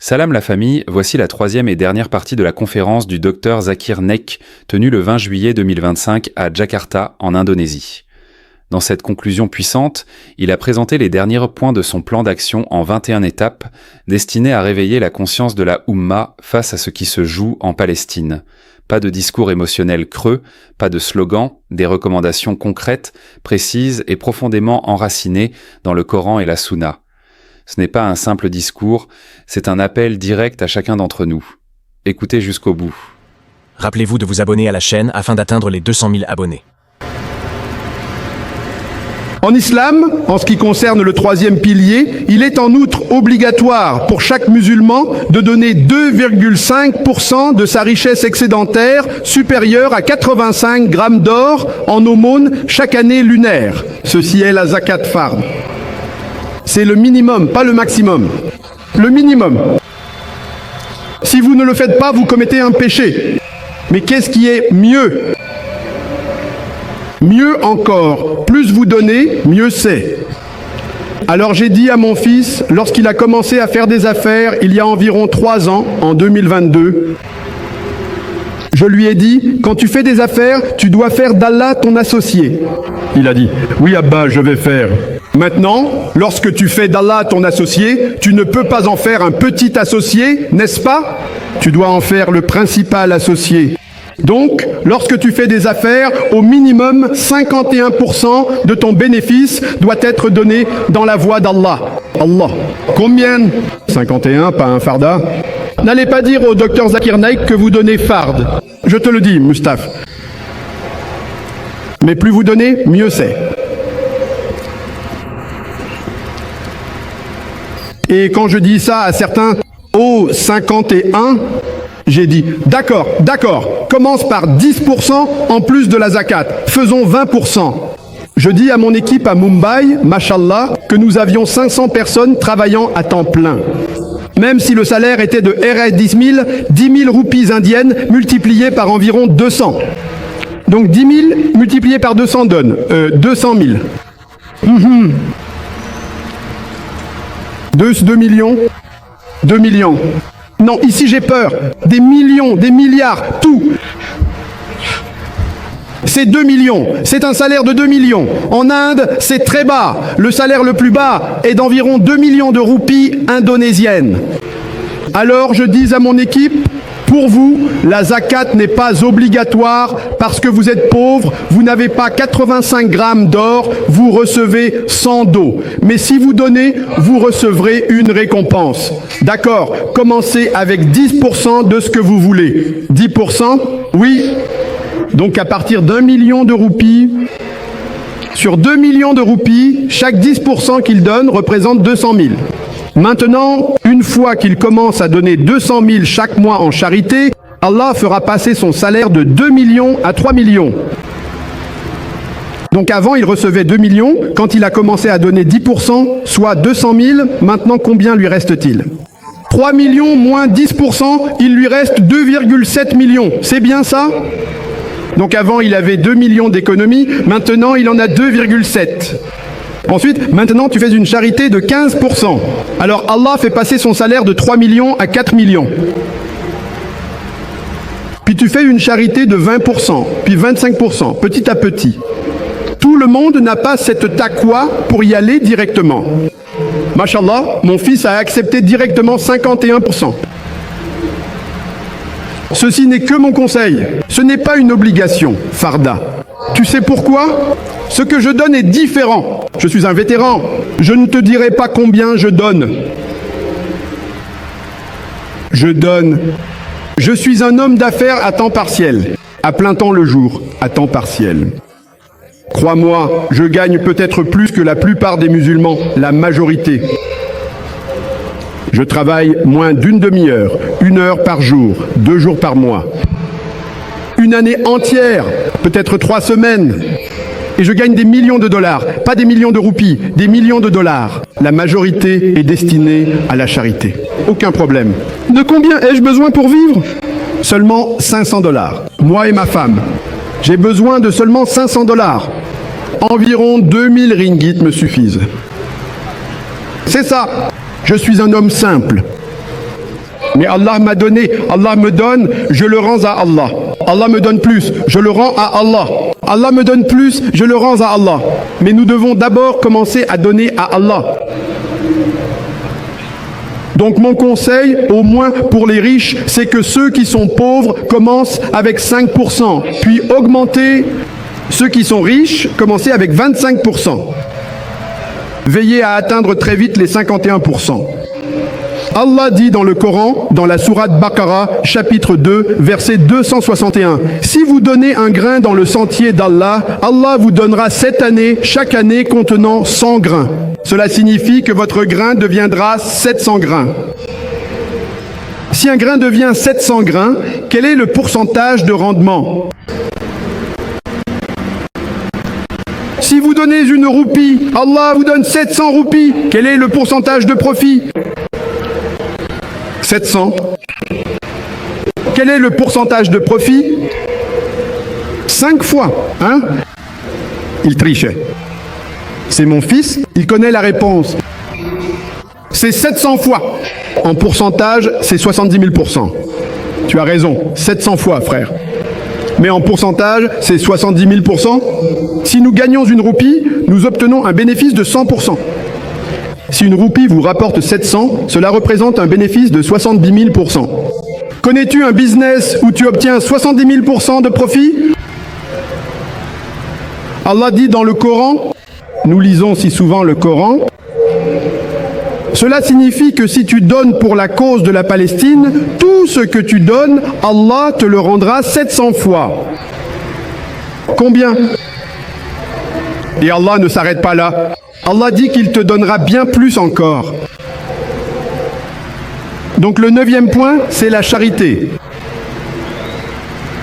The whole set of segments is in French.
Salam la famille, voici la troisième et dernière partie de la conférence du Dr Zakir Naik, tenue le 20 juillet 2025 à Jakarta, en Indonésie. Dans cette conclusion puissante, il a présenté les derniers points de son plan d'action en 21 étapes, destiné à réveiller la conscience de la Oumma face à ce qui se joue en Palestine. Pas de discours émotionnel creux, pas de slogans, des recommandations concrètes, précises et profondément enracinées dans le Coran et la Sunna. Ce n'est pas un simple discours, c'est un appel direct à chacun d'entre nous. Écoutez jusqu'au bout. Rappelez-vous de vous abonner à la chaîne afin d'atteindre les 200 000 abonnés. En islam, en ce qui concerne le troisième pilier, il est en outre obligatoire pour chaque musulman de donner 2,5% de sa richesse excédentaire supérieure à 85 grammes d'or en aumône chaque année lunaire. Ceci est la zakat fard. C'est le minimum, pas le maximum. Le minimum. Si vous ne le faites pas, vous commettez un péché. Mais qu'est-ce qui est mieux ? Mieux encore, plus vous donnez, mieux c'est. Alors j'ai dit à mon fils, lorsqu'il a commencé à faire des affaires, il y a environ 3 ans, en 2022, je lui ai dit, quand tu fais des affaires, tu dois faire d'Allah ton associé. Il a dit, oui Abba, je vais faire. Maintenant, lorsque tu fais d'Allah ton associé, tu ne peux pas en faire un petit associé, n'est-ce pas? Tu dois en faire le principal associé. Donc, lorsque tu fais des affaires, au minimum 51% de ton bénéfice doit être donné dans la voie d'Allah. Allah. Combien? 51, pas un farda. N'allez pas dire au Dr Zakir Naik que vous donnez fard. Je te le dis, Mustapha. Mais plus vous donnez, mieux c'est. Et quand je dis ça à certains, oh 51, j'ai dit, d'accord, commence par 10% en plus de la zakat, faisons 20%. Je dis à mon équipe à Mumbai, mashallah, que nous avions 500 personnes travaillant à temps plein. Même si le salaire était de RS 10 000 roupies indiennes multipliées par environ 200. Donc 10 000 multiplié par 200 donne 200 000. 2 millions. 2 millions. Non, ici j'ai peur. Des millions, des milliards, tout. C'est 2 millions. C'est un salaire de 2 millions. En Inde, c'est très bas. Le salaire le plus bas est d'environ 2 millions de roupies indonésiennes. Alors je dis à mon équipe, pour vous, la zakat n'est pas obligatoire parce que vous êtes pauvre, vous n'avez pas 85 grammes d'or, vous recevez 100 d'eau. Mais si vous donnez, vous recevrez une récompense. D'accord, commencez avec 10% de ce que vous voulez. 10%? Oui. Donc à partir d'1 million de roupies, sur 2 millions de roupies, chaque 10% qu'il donne représente 200 000. Maintenant, une fois qu'il commence à donner 200 000 chaque mois en charité, Allah fera passer son salaire de 2 millions à 3 millions. Donc avant, il recevait 2 millions. Quand il a commencé à donner 10%, soit 200 000, maintenant combien lui reste-t-il? 3 millions moins 10%, il lui reste 2,7 millions. C'est bien ça? Donc avant, il avait 2 millions d'économies, maintenant il en a 2,7. Ensuite, maintenant tu fais une charité de 15%. Alors Allah fait passer son salaire de 3 millions à 4 millions. Puis tu fais une charité de 20%, puis 25%, petit à petit. Tout le monde n'a pas cette taqwa pour y aller directement. Mashallah, mon fils a accepté directement 51%. Ceci n'est que mon conseil, ce n'est pas une obligation, farda. Tu sais pourquoi? Ce que je donne est différent. Je suis un vétéran. Je ne te dirai pas combien je donne. Je donne. Je suis un homme d'affaires à temps partiel. À plein temps le jour, à temps partiel. Crois-moi, je gagne peut-être plus que la plupart des musulmans, la majorité. Je travaille moins d'une demi-heure, 1 heure par jour, 2 jours par mois. Une année entière, peut-être 3 semaines. Et je gagne des millions de dollars, pas des millions de roupies, des millions de dollars. La majorité est destinée à la charité. Aucun problème. De combien ai-je besoin pour vivre? Seulement 500 dollars. Moi et ma femme. J'ai besoin de seulement 500 dollars. Environ 2000 ringgit me suffisent. C'est ça. Je suis un homme simple. Mais Allah m'a donné, Allah me donne, je le rends à Allah. Allah me donne plus, je le rends à Allah. Allah me donne plus, je le rends à Allah. Mais nous devons d'abord commencer à donner à Allah. Donc mon conseil, au moins pour les riches, c'est que ceux qui sont pauvres commencent avec 5%, puis augmenter ceux qui sont riches, commencez avec 25%. Veillez à atteindre très vite les 51%. Allah dit dans le Coran, dans la sourate Baqara, chapitre 2, verset 261, « Si vous donnez un grain dans le sentier d'Allah, Allah vous donnera 7 années, chaque année contenant 100 grains. » Cela signifie que votre grain deviendra 700 grains. Si un grain devient 700 grains, quel est le pourcentage de rendement ? Si vous donnez une roupie, Allah vous donne 700 roupies, quel est le pourcentage de profit ? 700. Quel est le pourcentage de profit ? 5 fois, hein ? Il trichait. C'est mon fils, il connaît la réponse. C'est 700 fois. En pourcentage, c'est 70 000%. Tu as raison, 700 fois, frère. Mais en pourcentage, c'est 70 000%. Si nous gagnons une roupie, nous obtenons un bénéfice de 100%. Si une roupie vous rapporte 700, cela représente un bénéfice de 70 000%. Connais-tu un business où tu obtiens 70 000% de profit ? Allah dit dans le Coran, nous lisons si souvent le Coran, cela signifie que si tu donnes pour la cause de la Palestine, tout ce que tu donnes, Allah te le rendra 700 fois. Combien ? Et Allah ne s'arrête pas là. Allah dit qu'il te donnera bien plus encore. Donc le 9e point, c'est la charité.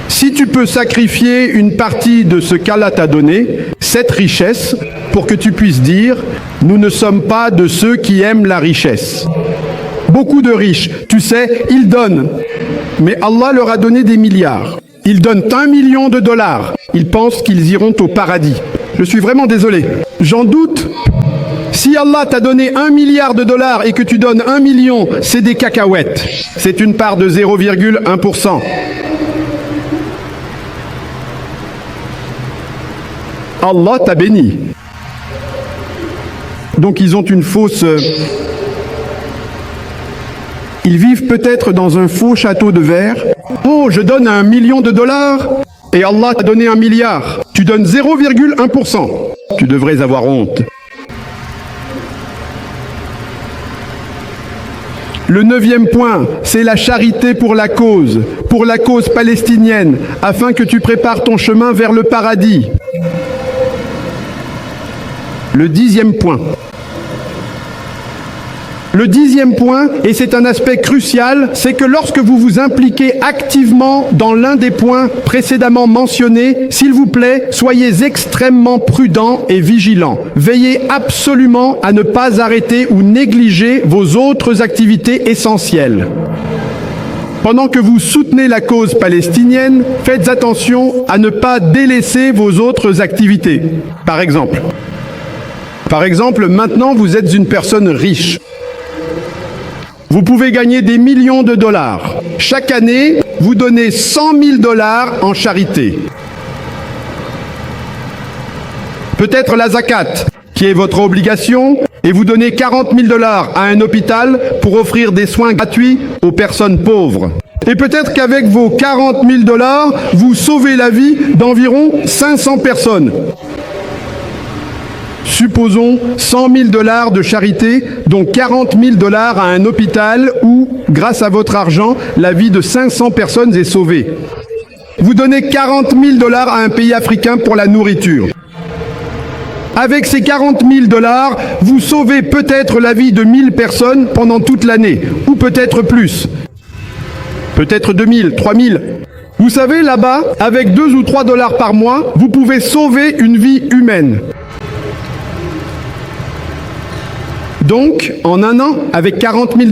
Si tu peux sacrifier une partie de ce qu'Allah t'a donné, cette richesse, pour que tu puisses dire « Nous ne sommes pas de ceux qui aiment la richesse ». Beaucoup de riches, tu sais, ils donnent. Mais Allah leur a donné des milliards. Ils donnent $1 million. Ils pensent qu'ils iront au paradis. Je suis vraiment désolé. J'en doute. Si Allah t'a donné $1 milliard et que tu donnes 1 million, c'est des cacahuètes. C'est une part de 0,1%. Allah t'a béni. Donc ils ont une fausse... Ils vivent peut-être dans un faux château de verre. Oh, je donne $1 million et Allah t'a donné 1 milliard. Tu donnes 0,1%. Tu devrais avoir honte. Le 9e point, c'est la charité pour la cause palestinienne, afin que tu prépares ton chemin vers le paradis. Le 10e point. Le 10e point, et c'est un aspect crucial, c'est que lorsque vous vous impliquez activement dans l'un des points précédemment mentionnés, s'il vous plaît, soyez extrêmement prudents et vigilants. Veillez absolument à ne pas arrêter ou négliger vos autres activités essentielles. Pendant que vous soutenez la cause palestinienne, faites attention à ne pas délaisser vos autres activités. Par exemple, maintenant vous êtes une personne riche. Vous pouvez gagner des millions de dollars. Chaque année, vous donnez $100 000 en charité. Peut-être la zakat, qui est votre obligation, et vous donnez $40 000 à un hôpital pour offrir des soins gratuits aux personnes pauvres. Et peut-être qu'avec vos $40 000, vous sauvez la vie d'environ 500 personnes. Supposons $100 000 de charité, dont $40 000 à un hôpital où, grâce à votre argent, la vie de 500 personnes est sauvée. Vous donnez $40 000 à un pays africain pour la nourriture. Avec ces $40 000, vous sauvez peut-être la vie de 1000 personnes pendant toute l'année, ou peut-être plus. Peut-être 2000, 3000. Vous savez, là-bas, avec 2 ou 3 $ par mois, vous pouvez sauver une vie humaine. Donc, en un an, avec $40 000,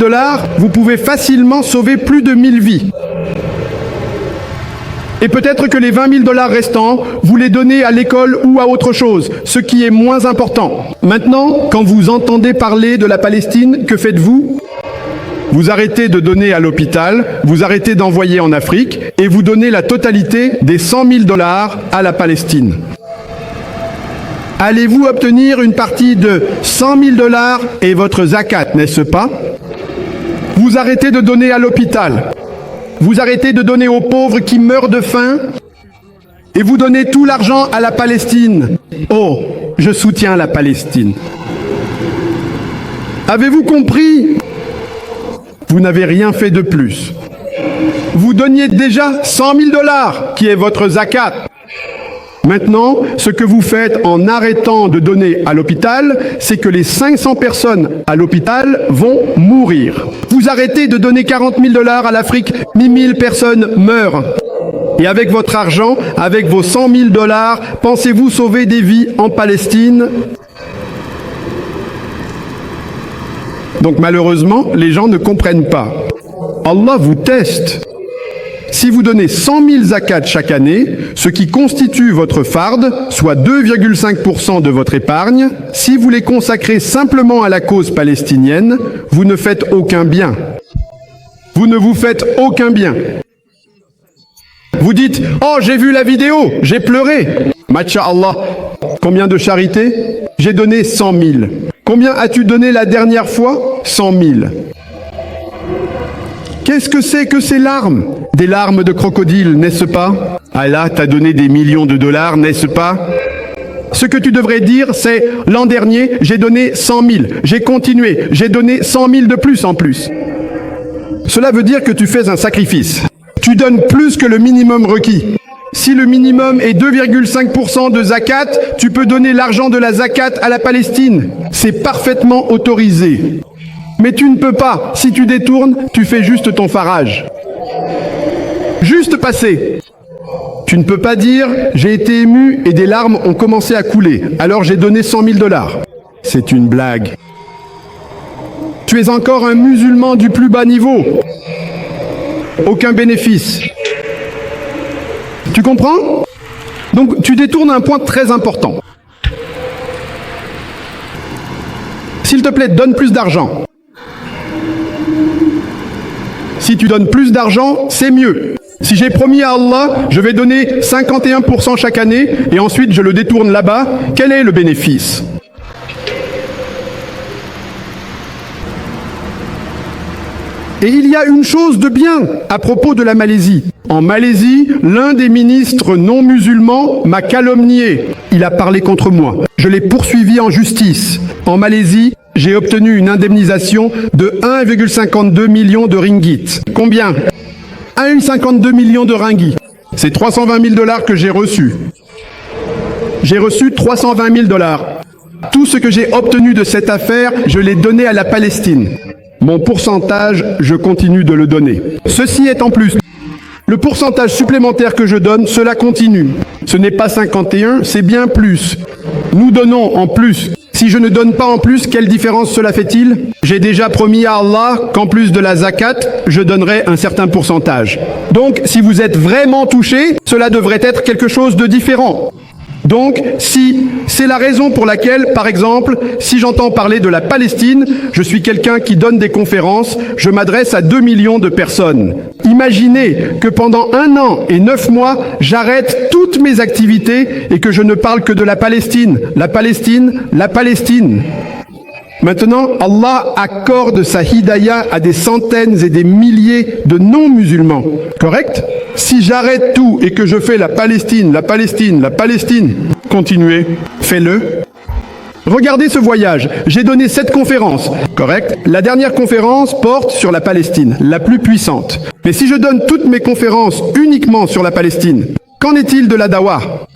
vous pouvez facilement sauver plus de 1000 vies. Et peut-être que les $20 000 restants, vous les donnez à l'école ou à autre chose, ce qui est moins important. Maintenant, quand vous entendez parler de la Palestine, que faites-vous ? Vous arrêtez de donner à l'hôpital, vous arrêtez d'envoyer en Afrique et vous donnez la totalité des 100 000 dollars à la Palestine. Allez-vous obtenir une partie de 100 000 dollars et votre zakat, n'est-ce pas? Vous arrêtez de donner à l'hôpital. Vous arrêtez de donner aux pauvres qui meurent de faim et vous donnez tout l'argent à la Palestine. Oh, je soutiens la Palestine. Avez-vous compris? Vous n'avez rien fait de plus. Vous donniez déjà 100 000 dollars, qui est votre zakat. Maintenant, ce que vous faites en arrêtant de donner à l'hôpital, c'est que les 500 personnes à l'hôpital vont mourir. Vous arrêtez de donner 40 000 dollars à l'Afrique, 1000 personnes meurent. Et avec votre argent, avec vos 100 000 dollars, pensez-vous sauver des vies en Palestine? Donc malheureusement, les gens ne comprennent pas. Allah vous teste. Si vous donnez 100 000 zakat chaque année, ce qui constitue votre farde, soit 2,5% de votre épargne, si vous les consacrez simplement à la cause palestinienne, vous ne faites aucun bien. Vous ne vous faites aucun bien. Vous dites « Oh, j'ai vu la vidéo, j'ai pleuré !» Masha'Allah. Combien de charité? J'ai donné 100 000. Combien as-tu donné la dernière fois? 100 000. Qu'est-ce que c'est que ces larmes? Des larmes de crocodile, n'est-ce pas? Allah t'a donné des millions de dollars, n'est-ce pas? Ce que tu devrais dire, c'est « L'an dernier, j'ai donné 100 000. J'ai continué, j'ai donné 100 000 de plus en plus. » Cela veut dire que tu fais un sacrifice. Tu donnes plus que le minimum requis. Si le minimum est 2,5% de zakat, tu peux donner l'argent de la zakat à la Palestine. C'est parfaitement autorisé. Mais tu ne peux pas. Si tu détournes, tu fais juste ton farage. Juste passer. Tu ne peux pas dire « J'ai été ému et des larmes ont commencé à couler, alors j'ai donné 100 000 dollars. » C'est une blague. Tu es encore un musulman du plus bas niveau. Aucun bénéfice. Tu comprends? Donc tu détournes un point très important. S'il te plaît, donne plus d'argent. Si tu donnes plus d'argent, c'est mieux. Si j'ai promis à Allah, je vais donner 51% chaque année et ensuite je le détourne là-bas, quel est le bénéfice? Et il y a une chose de bien à propos de la Malaisie. En Malaisie, l'un des ministres non musulmans m'a calomnié. Il a parlé contre moi. Je l'ai poursuivi en justice. En Malaisie, j'ai obtenu une indemnisation de 1,52 million de ringgit. Combien? 1,52 million de ringgit. C'est 320 000 dollars que j'ai reçus. J'ai reçu 320 000 dollars. Tout ce que j'ai obtenu de cette affaire, je l'ai donné à la Palestine. Mon pourcentage, je continue de le donner. Ceci est en plus. Le pourcentage supplémentaire que je donne, cela continue. Ce n'est pas 51, c'est bien plus. Nous donnons en plus. Si je ne donne pas en plus, quelle différence cela fait-il? J'ai déjà promis à Allah qu'en plus de la zakat, je donnerai un certain pourcentage. Donc, si vous êtes vraiment touché, cela devrait être quelque chose de différent. Donc, si c'est la raison pour laquelle, par exemple, si j'entends parler de la Palestine, je suis quelqu'un qui donne des conférences, je m'adresse à 2 millions de personnes. Imaginez que pendant 1 an et 9 mois, j'arrête toutes mes activités et que je ne parle que de la Palestine, la Palestine, la Palestine. Maintenant, Allah accorde sa hidayah à des centaines et des milliers de non-musulmans. Correct? Si j'arrête tout et que je fais la Palestine, la Palestine, la Palestine, continuez, fais-le. Regardez ce voyage. J'ai donné 7 conférences. Correct? La dernière conférence porte sur la Palestine, la plus puissante. Mais si je donne toutes mes conférences uniquement sur la Palestine, qu'en est-il de la dawa?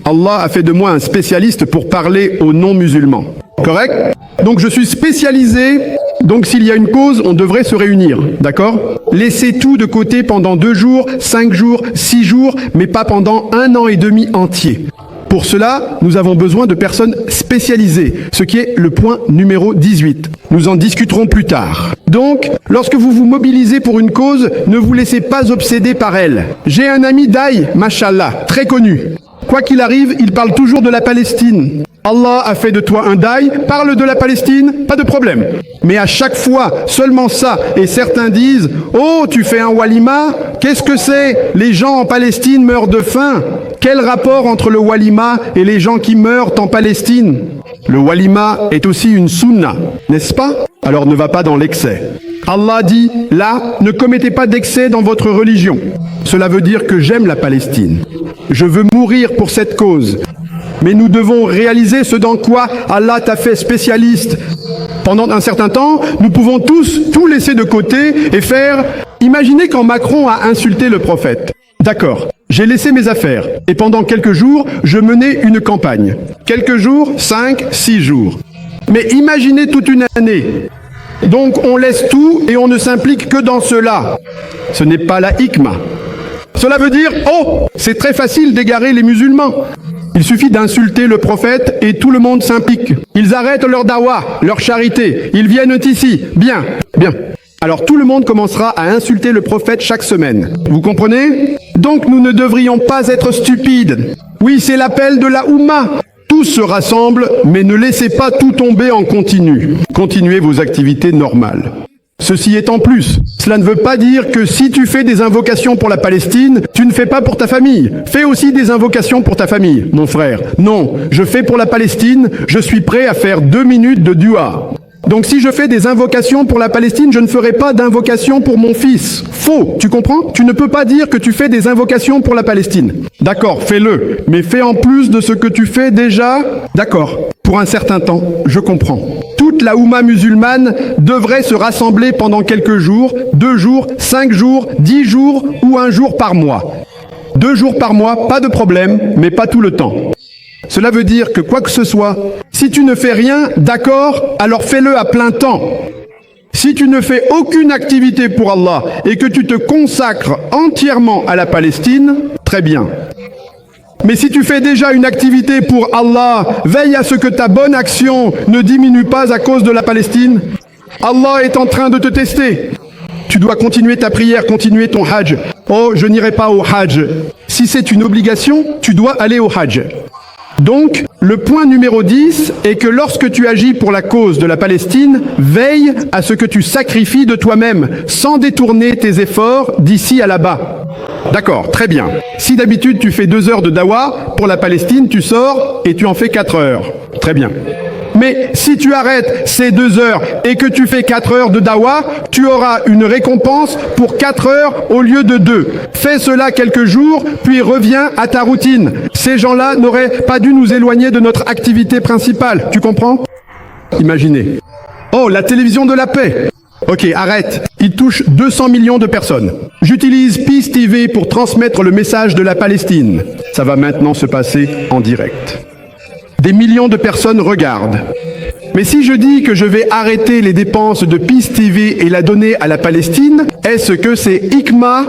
Allah a fait de moi un spécialiste pour parler aux non-musulmans. Correct? Donc je suis spécialisé, donc s'il y a une cause, on devrait se réunir, d'accord? Laissez tout de côté pendant 2 jours, 5 jours, 6 jours, mais pas pendant 1 an et demi entier. Pour cela, nous avons besoin de personnes spécialisées, ce qui est le point numéro 18. Nous en discuterons plus tard. Donc, lorsque vous vous mobilisez pour une cause, ne vous laissez pas obséder par elle. J'ai un ami Daï, mashallah, très connu. Quoi qu'il arrive, il parle toujours de la Palestine. Allah a fait de toi un Daï, parle de la Palestine, pas de problème. Mais à chaque fois, seulement ça. Et certains disent, oh, tu fais un walima? Qu'est-ce que c'est? Les gens en Palestine meurent de faim. Quel rapport entre le walima et les gens qui meurent en Palestine? Le walima est aussi une sunna, n'est-ce pas? Alors ne va pas dans l'excès. Allah dit, là, ne commettez pas d'excès dans votre religion. Cela veut dire que j'aime la Palestine. Je veux mourir pour cette cause. Mais nous devons réaliser ce dans quoi Allah t'a fait spécialiste. Pendant un certain temps, nous pouvons tous tout laisser de côté et faire... Imaginez quand Macron a insulté le prophète. D'accord, j'ai laissé mes affaires et pendant quelques jours, je menais une campagne. Quelques jours, 5, 6 jours. Mais imaginez toute une année. Donc on laisse tout et on ne s'implique que dans cela. Ce n'est pas la hikma. Cela veut dire, oh, c'est très facile d'égarer les musulmans. Il suffit d'insulter le prophète et tout le monde s'implique. Ils arrêtent leur dawa, leur charité. Ils viennent ici. Bien, bien. Alors tout le monde commencera à insulter le prophète chaque semaine. Vous comprenez? Donc nous ne devrions pas être stupides. Oui, c'est l'appel de la Oumma. Tous se rassemblent, mais ne laissez pas tout tomber en continu. Continuez vos activités normales. Ceci étant plus, cela ne veut pas dire que si tu fais des invocations pour la Palestine, tu ne fais pas pour ta famille. Fais aussi des invocations pour ta famille, mon frère. Non, je fais pour la Palestine, je suis prêt à faire 2 minutes de dua. Donc si je fais des invocations pour la Palestine, je ne ferai pas d'invocation pour mon fils. Faux, tu comprends? Tu ne peux pas dire que tu fais des invocations pour la Palestine. D'accord, fais-le. Mais fais en plus de ce que tu fais déjà. D'accord, pour un certain temps, je comprends. Toute la Oumma musulmane devrait se rassembler pendant quelques jours, 2 jours, 5 jours, 10 jours ou 1 jour par mois. 2 jours par mois, pas de problème, mais pas tout le temps. Cela veut dire que quoi que ce soit, si tu ne fais rien, d'accord, alors fais-le à plein temps. Si tu ne fais aucune activité pour Allah et que tu te consacres entièrement à la Palestine, très bien. Mais si tu fais déjà une activité pour Allah, veille à ce que ta bonne action ne diminue pas à cause de la Palestine. Allah est en train de te tester. Tu dois continuer ta prière, continuer ton hajj. Oh, je n'irai pas au hajj. Si c'est une obligation, tu dois aller au hajj. Donc, le point numéro 10 est que lorsque tu agis pour la cause de la Palestine, veille à ce que tu sacrifies de toi-même, sans détourner tes efforts d'ici à là-bas. D'accord, très bien. Si d'habitude tu fais 2 heures de dawa, pour la Palestine, tu sors et tu en fais 4 heures. Très bien. Mais si tu arrêtes ces 2 heures et que tu fais 4 heures de dawa, tu auras une récompense pour 4 heures au lieu de 2. Fais cela quelques jours, puis reviens à ta routine. Ces gens-là n'auraient pas dû nous éloigner de notre activité principale. Tu comprends? Imaginez. Oh, la télévision de la paix. Ok, arrête. Il touche 200 millions de personnes. J'utilise Peace TV pour transmettre le message de la Palestine. Ça va maintenant se passer en direct. Des millions de personnes regardent. Mais si je dis que je vais arrêter les dépenses de Peace TV et la donner à la Palestine, est-ce que c'est hikma?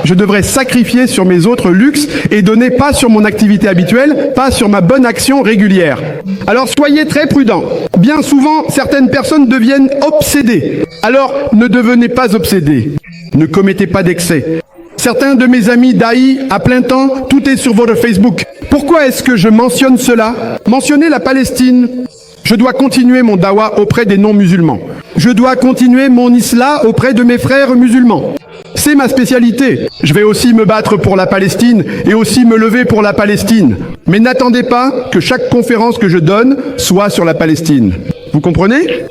Je devrais sacrifier sur mes autres luxes et donner pas sur mon activité habituelle, pas sur ma bonne action régulière. Alors soyez très prudents. Bien souvent, certaines personnes deviennent obsédées. Alors ne devenez pas obsédés. Ne commettez pas d'excès. Certains de mes amis daïs à plein temps, tout est sur votre Facebook. Pourquoi est-ce que je mentionne cela? Mentionnez la Palestine. Je dois continuer mon dawa auprès des non-musulmans. Je dois continuer mon islam auprès de mes frères musulmans. C'est ma spécialité. Je vais aussi me battre pour la Palestine et aussi me lever pour la Palestine. Mais n'attendez pas que chaque conférence que je donne soit sur la Palestine. Vous comprenez?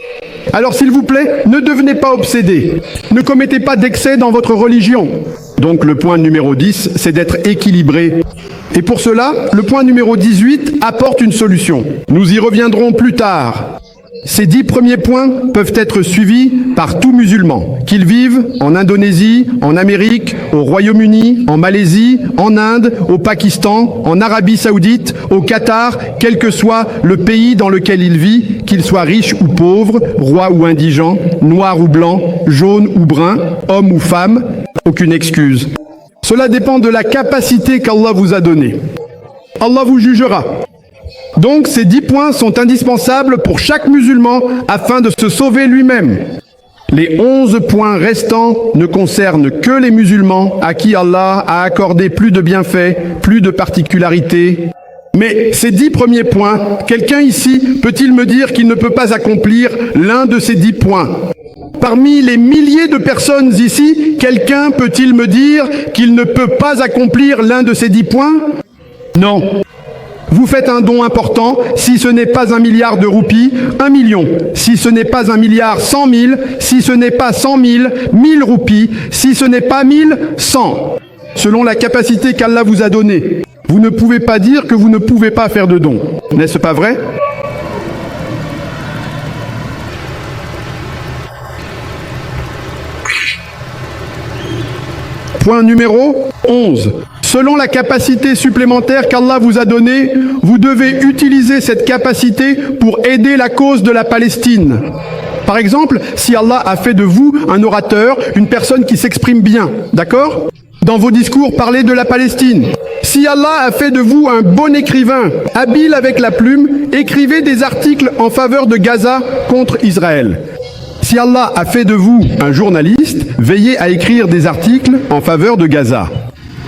Alors s'il vous plaît, ne devenez pas obsédés. Ne commettez pas d'excès dans votre religion. Donc le point numéro 10, c'est d'être équilibré. Et pour cela, le point numéro 18 apporte une solution. Nous y reviendrons plus tard. Ces 10 premiers points peuvent être suivis par tout musulman, qu'ils vivent en Indonésie, en Amérique, au Royaume-Uni, en Malaisie, en Inde, au Pakistan, en Arabie Saoudite, au Qatar, quel que soit le pays dans lequel il vit, qu'il soit riche ou pauvre, roi ou indigent, noir ou blanc, jaune ou brun, homme ou femme, aucune excuse. Cela dépend de la capacité qu'Allah vous a donnée. Allah vous jugera. Donc ces 10 points sont indispensables pour chaque musulman afin de se sauver lui-même. Les 11 points restants ne concernent que les musulmans à qui Allah a accordé plus de bienfaits, plus de particularités. Mais ces 10 premiers points, quelqu'un ici peut-il me dire qu'il ne peut pas accomplir l'un de ces 10 points? Parmi les milliers de personnes ici, quelqu'un peut-il me dire qu'il ne peut pas accomplir l'un de ces 10 points? Non. Vous faites un don important, si ce n'est pas 1 milliard de roupies, 1 million. Si ce n'est pas 1 milliard, 100 000. Si ce n'est pas 100 000, 1000 roupies. Si ce n'est pas 1000, 100. Selon la capacité qu'Allah vous a donnée. Vous ne pouvez pas dire que vous ne pouvez pas faire de dons. N'est-ce pas vrai? Point numéro 11. Selon la capacité supplémentaire qu'Allah vous a donnée, vous devez utiliser cette capacité pour aider la cause de la Palestine. Par exemple, si Allah a fait de vous un orateur, une personne qui s'exprime bien, d'accord? Dans vos discours, parlez de la Palestine. Si Allah a fait de vous un bon écrivain, habile avec la plume, écrivez des articles en faveur de Gaza contre Israël. Si Allah a fait de vous un journaliste, veillez à écrire des articles en faveur de Gaza.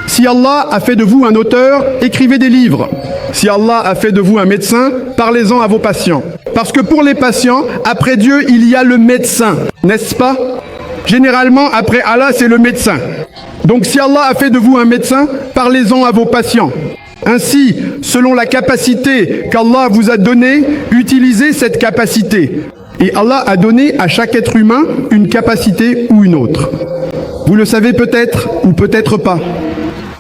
Si Allah a fait de vous un auteur, écrivez des livres. Si Allah a fait de vous un médecin, parlez-en à vos patients. Parce que pour les patients, après Dieu, il y a le médecin, n'est-ce pas? Généralement, après Allah, c'est le médecin. Donc si Allah a fait de vous un médecin, parlez-en à vos patients. Ainsi, selon la capacité qu'Allah vous a donnée, utilisez cette capacité. Et Allah a donné à chaque être humain une capacité ou une autre. Vous le savez peut-être ou peut-être pas.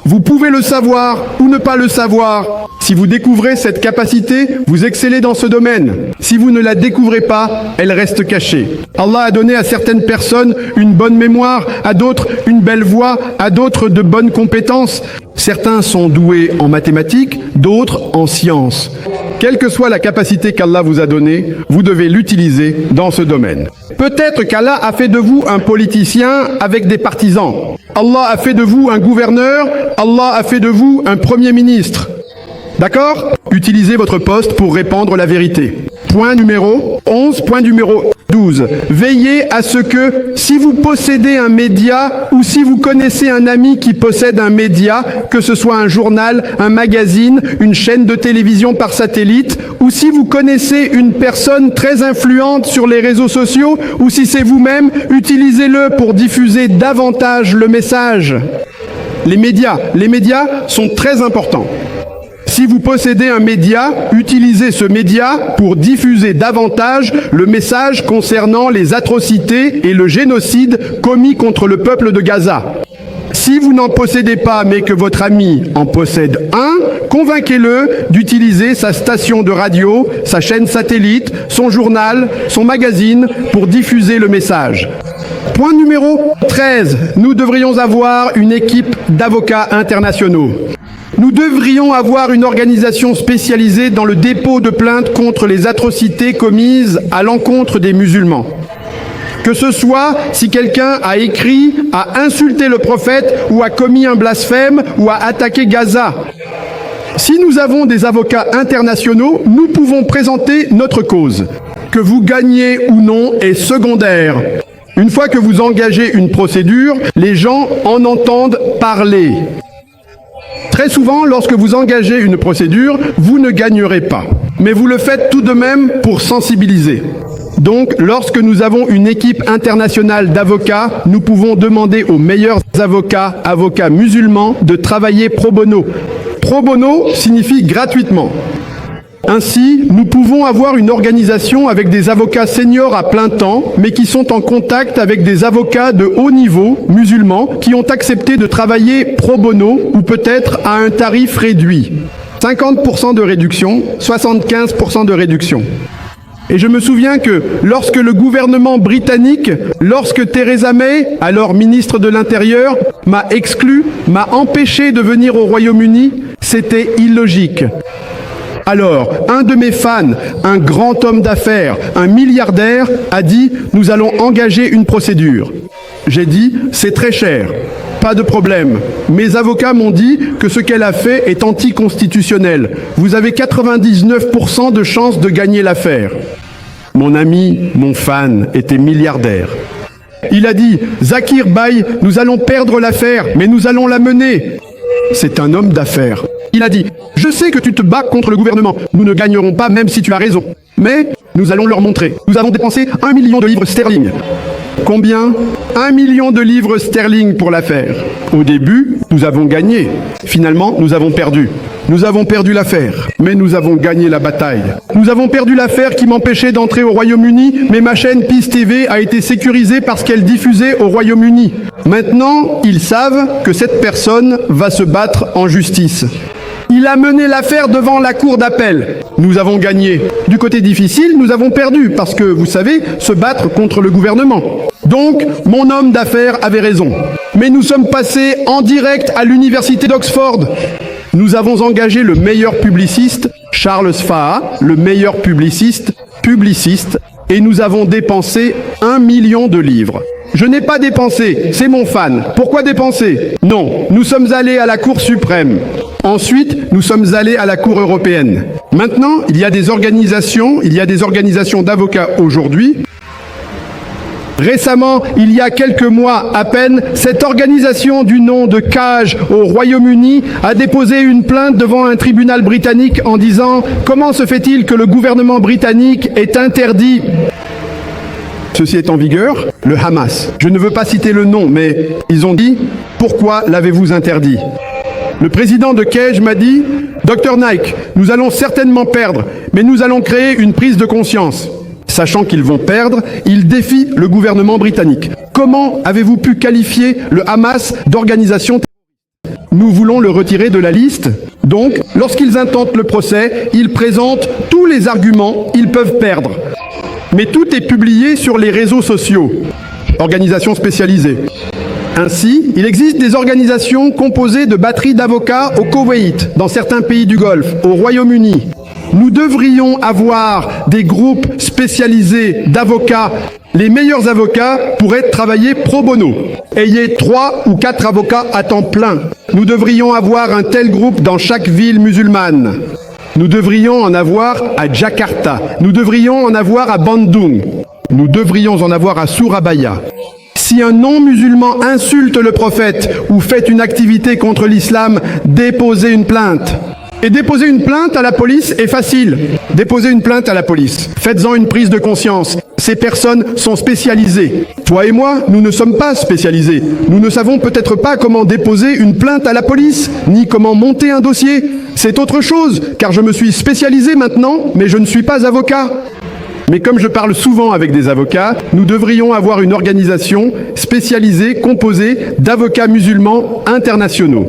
Vous pouvez le savoir ou ne pas le savoir. Si vous découvrez cette capacité, vous excellez dans ce domaine. Si vous ne la découvrez pas, elle reste cachée. Allah a donné à certaines personnes une bonne mémoire, à d'autres une belle voix, à d'autres de bonnes compétences. Certains sont doués en mathématiques, d'autres en sciences. Quelle que soit la capacité qu'Allah vous a donnée, vous devez l'utiliser dans ce domaine. Peut-être qu'Allah a fait de vous un politicien avec des partisans. Allah a fait de vous un gouverneur, Allah a fait de vous un premier ministre. D'accord? Utilisez votre poste pour répandre la vérité. Point numéro 11, point numéro 12. Veillez à ce que, si vous possédez un média ou si vous connaissez un ami qui possède un média, que ce soit un journal, un magazine, une chaîne de télévision par satellite, ou si vous connaissez une personne très influente sur les réseaux sociaux, ou si c'est vous-même, utilisez-le pour diffuser davantage le message. Les médias sont très importants. Si vous possédez un média, utilisez ce média pour diffuser davantage le message concernant les atrocités et le génocide commis contre le peuple de Gaza. Si vous n'en possédez pas, mais que votre ami en possède un, convainquez-le d'utiliser sa station de radio, sa chaîne satellite, son journal, son magazine pour diffuser le message. Point numéro 13. Nous devrions avoir une équipe d'avocats internationaux. Nous devrions avoir une organisation spécialisée dans le dépôt de plaintes contre les atrocités commises à l'encontre des musulmans. Que ce soit si quelqu'un a écrit, a insulté le prophète ou a commis un blasphème ou a attaqué Gaza. Si nous avons des avocats internationaux, nous pouvons présenter notre cause. Que vous gagnez ou non est secondaire. Une fois que vous engagez une procédure, les gens en entendent parler. Très souvent, lorsque vous engagez une procédure, vous ne gagnerez pas. Mais vous le faites tout de même pour sensibiliser. Donc, lorsque nous avons une équipe internationale d'avocats, nous pouvons demander aux meilleurs avocats musulmans, de travailler pro bono. Pro bono signifie gratuitement. Ainsi, nous pouvons avoir une organisation avec des avocats seniors à plein temps, mais qui sont en contact avec des avocats de haut niveau, musulmans, qui ont accepté de travailler pro bono ou peut-être à un tarif réduit. 50% de réduction, 75% de réduction. Et je me souviens que lorsque le gouvernement britannique, lorsque Theresa May, alors ministre de l'Intérieur, m'a exclu, m'a empêché de venir au Royaume-Uni, c'était illogique. Alors, un de mes fans, un grand homme d'affaires, un milliardaire, a dit « Nous allons engager une procédure ». J'ai dit « C'est très cher ». Pas de problème. Mes avocats m'ont dit que ce qu'elle a fait est anticonstitutionnel. Vous avez 99% de chances de gagner l'affaire. Mon ami, mon fan, était milliardaire. Il a dit « Zakir Baye, nous allons perdre l'affaire, mais nous allons la mener ». C'est un homme d'affaires. Il a dit « Je sais que tu te bats contre le gouvernement. Nous ne gagnerons pas même si tu as raison. Mais nous allons leur montrer. Nous avons dépensé 1 million de livres sterling. » Combien? 1 million de livres sterling pour l'affaire. Au début, nous avons gagné. Finalement, nous avons perdu. Nous avons perdu l'affaire, mais nous avons gagné la bataille. Nous avons perdu l'affaire qui m'empêchait d'entrer au Royaume-Uni, mais ma chaîne Peace TV a été sécurisée parce qu'elle diffusait au Royaume-Uni. Maintenant, ils savent que cette personne va se battre en justice. Il a mené l'affaire devant la cour d'appel. Nous avons gagné. Du côté difficile, nous avons perdu, parce que, vous savez, se battre contre le gouvernement. Donc, mon homme d'affaires avait raison. Mais nous sommes passés en direct à l'université d'Oxford. Nous avons engagé le meilleur publiciste, Charles Faha, le meilleur publiciste, et nous avons dépensé 1 million de livres. Je n'ai pas dépensé, c'est mon fan. Pourquoi dépenser? Non, nous sommes allés à la Cour suprême. Ensuite, nous sommes allés à la Cour européenne. Maintenant, il y a des organisations d'avocats aujourd'hui. Récemment, il y a quelques mois à peine, cette organisation du nom de CAGE au Royaume-Uni a déposé une plainte devant un tribunal britannique en disant « Comment se fait-il que le gouvernement britannique ait interdit ?» Ceci est en vigueur, le Hamas. Je ne veux pas citer le nom, mais ils ont dit « Pourquoi l'avez-vous interdit ?» Le président de CAGE m'a dit « Dr Nike, nous allons certainement perdre, mais nous allons créer une prise de conscience. » Sachant qu'ils vont perdre, ils défient le gouvernement britannique. Comment avez-vous pu qualifier le Hamas d'organisation terroriste? Nous voulons le retirer de la liste. Donc, lorsqu'ils intentent le procès, ils présentent tous les arguments, ils peuvent perdre. Mais tout est publié sur les réseaux sociaux. Organisations spécialisées. Ainsi, il existe des organisations composées de batteries d'avocats au Koweït, dans certains pays du Golfe, au Royaume-Uni. Nous devrions avoir des groupes spécialisés d'avocats. Les meilleurs avocats pourraient travailler pro bono. Ayez 3 ou 4 avocats à temps plein. Nous devrions avoir un tel groupe dans chaque ville musulmane. Nous devrions en avoir à Jakarta. Nous devrions en avoir à Bandung. Nous devrions en avoir à Surabaya. Si un non-musulman insulte le prophète ou fait une activité contre l'islam, déposez une plainte. Et déposer une plainte à la police est facile. Déposez une plainte à la police. Faites-en une prise de conscience. Ces personnes sont spécialisées. Toi et moi, nous ne sommes pas spécialisés. Nous ne savons peut-être pas comment déposer une plainte à la police, ni comment monter un dossier. C'est autre chose, car je me suis spécialisé maintenant, mais je ne suis pas avocat. Mais comme je parle souvent avec des avocats, nous devrions avoir une organisation spécialisée composée d'avocats musulmans internationaux.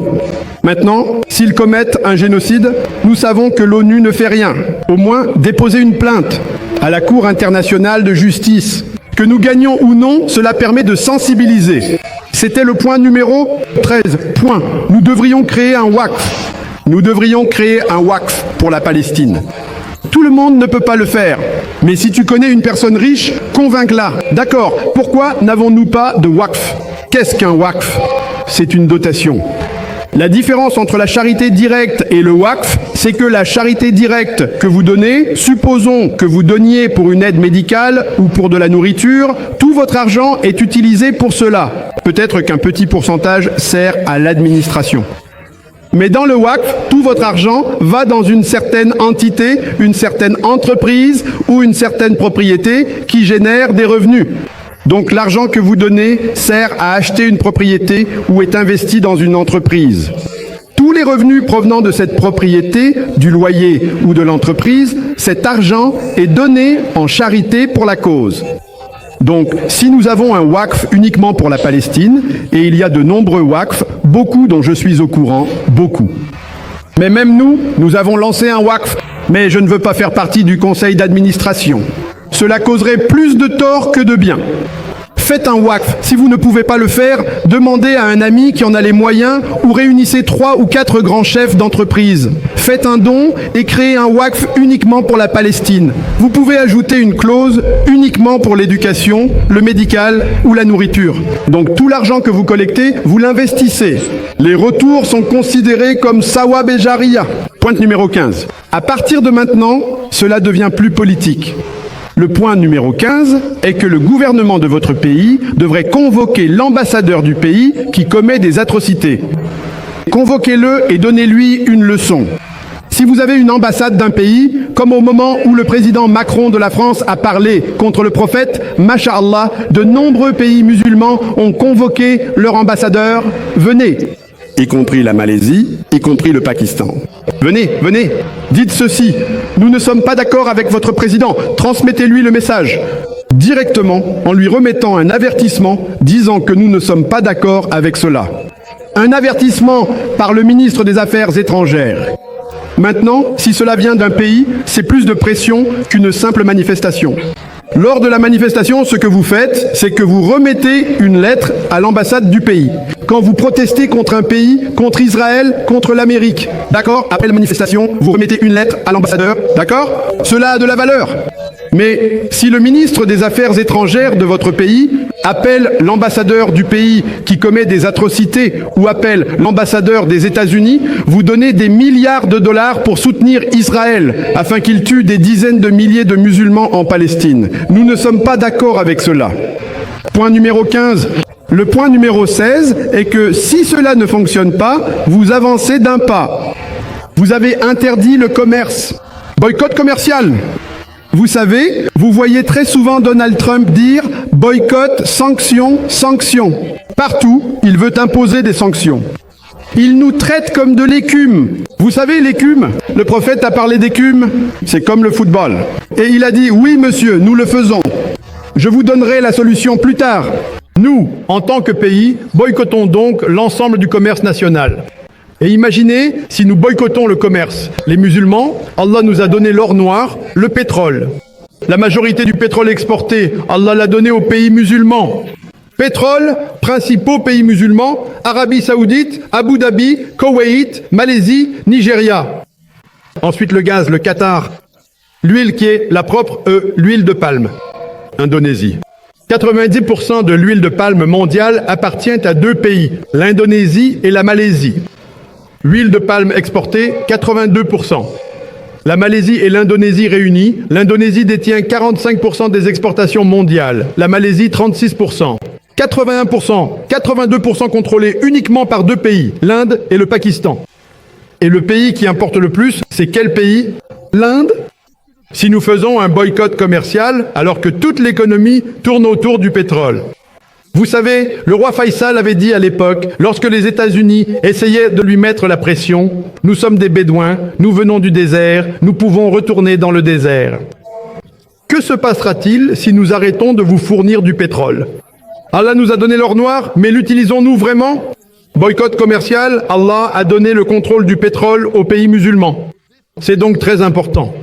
Maintenant, s'ils commettent un génocide, nous savons que l'ONU ne fait rien. Au moins, déposer une plainte à la Cour internationale de justice. Que nous gagnions ou non, cela permet de sensibiliser. C'était le point numéro 13. Point. Nous devrions créer un WAQF. Nous devrions créer un WAQF pour la Palestine. Tout le monde ne peut pas le faire. Mais si tu connais une personne riche, convainc-la. D'accord, pourquoi n'avons-nous pas de WAQF? Qu'est-ce qu'un WAQF? C'est une dotation. La différence entre la charité directe et le WAQF, c'est que la charité directe que vous donnez, supposons que vous donniez pour une aide médicale ou pour de la nourriture, tout votre argent est utilisé pour cela. Peut-être qu'un petit pourcentage sert à l'administration. Mais dans le WAQF, tout votre argent va dans une certaine entité, une certaine entreprise ou une certaine propriété qui génère des revenus. Donc l'argent que vous donnez sert à acheter une propriété ou est investi dans une entreprise. Tous les revenus provenant de cette propriété, du loyer ou de l'entreprise, cet argent est donné en charité pour la cause. Donc, si nous avons un WAQF uniquement pour la Palestine, et il y a de nombreux WAQF, beaucoup dont je suis au courant, beaucoup. Mais même nous, nous avons lancé un WAQF, mais je ne veux pas faire partie du conseil d'administration. Cela causerait plus de tort que de bien. Faites un WAQF. Si vous ne pouvez pas le faire, demandez à un ami qui en a les moyens ou réunissez 3 ou 4 grands chefs d'entreprise. Faites un don et créez un WAQF uniquement pour la Palestine. Vous pouvez ajouter une clause uniquement pour l'éducation, le médical ou la nourriture. Donc tout l'argent que vous collectez, vous l'investissez. Les retours sont considérés comme sawab et jaria. Point numéro 15. À partir de maintenant, cela devient plus politique. Le point numéro 15 est que le gouvernement de votre pays devrait convoquer l'ambassadeur du pays qui commet des atrocités. convoquez-le et donnez-lui une leçon. Si vous avez une ambassade d'un pays, comme au moment où le président Macron de la France a parlé contre le prophète, Masha'Allah, de nombreux pays musulmans ont convoqué leur ambassadeur. Venez, y compris la Malaisie, y compris le Pakistan. Venez, venez, dites ceci. Nous ne sommes pas d'accord avec votre président. Transmettez-lui le message directement en lui remettant un avertissement disant que nous ne sommes pas d'accord avec cela. Un avertissement par le ministre des Affaires étrangères. Maintenant, si cela vient d'un pays, c'est plus de pression qu'une simple manifestation. Lors de la manifestation, ce que vous faites, c'est que vous remettez une lettre à l'ambassade du pays. Quand vous protestez contre un pays, contre Israël, contre l'Amérique, d'accord? Après la manifestation, vous remettez une lettre à l'ambassadeur, d'accord? Cela a de la valeur. Mais si le ministre des Affaires étrangères de votre pays appelle l'ambassadeur du pays qui commet des atrocités ou appelle l'ambassadeur des États-Unis, vous donnez des milliards de dollars pour soutenir Israël afin qu'il tue des dizaines de milliers de musulmans en Palestine. Nous ne sommes pas d'accord avec cela. Point numéro 15. Le point numéro 16 est que si cela ne fonctionne pas, vous avancez d'un pas. Vous avez interdit le commerce. Boycott commercial. Vous savez, vous voyez très souvent Donald Trump dire « boycott, sanctions, sanctions ». Partout, il veut imposer des sanctions. Il nous traite comme de l'écume. Vous savez, l'écume, le prophète a parlé d'écume, c'est comme le football. Et il a dit « oui monsieur, nous le faisons. Je vous donnerai la solution plus tard ». Nous, en tant que pays, boycottons donc l'ensemble du commerce national. Et imaginez si nous boycottons le commerce. Les musulmans, Allah nous a donné l'or noir, le pétrole. La majorité du pétrole exporté, Allah l'a donné aux pays musulmans. Pétrole, principaux pays musulmans, Arabie Saoudite, Abu Dhabi, Koweït, Malaisie, Nigeria. Ensuite le gaz, le Qatar. L'huile qui est la propre, l'huile de palme, Indonésie. 90% de l'huile de palme mondiale appartient à deux pays, l'Indonésie et la Malaisie. Huile de palme exportée, 82%. La Malaisie et l'Indonésie réunies, l'Indonésie détient 45% des exportations mondiales, la Malaisie 36%. 81%, 82% contrôlés uniquement par deux pays, l'Inde et le Pakistan. Et le pays qui importe le plus, c'est quel pays? L'Inde? Si nous faisons un boycott commercial, alors que toute l'économie tourne autour du pétrole. Vous savez, le roi Faisal avait dit à l'époque, lorsque les États-Unis essayaient de lui mettre la pression, « Nous sommes des Bédouins, nous venons du désert, nous pouvons retourner dans le désert. » Que se passera-t-il si nous arrêtons de vous fournir du pétrole? Allah nous a donné l'or noir, mais l'utilisons-nous vraiment? Boycott commercial, Allah a donné le contrôle du pétrole aux pays musulmans. C'est donc très important.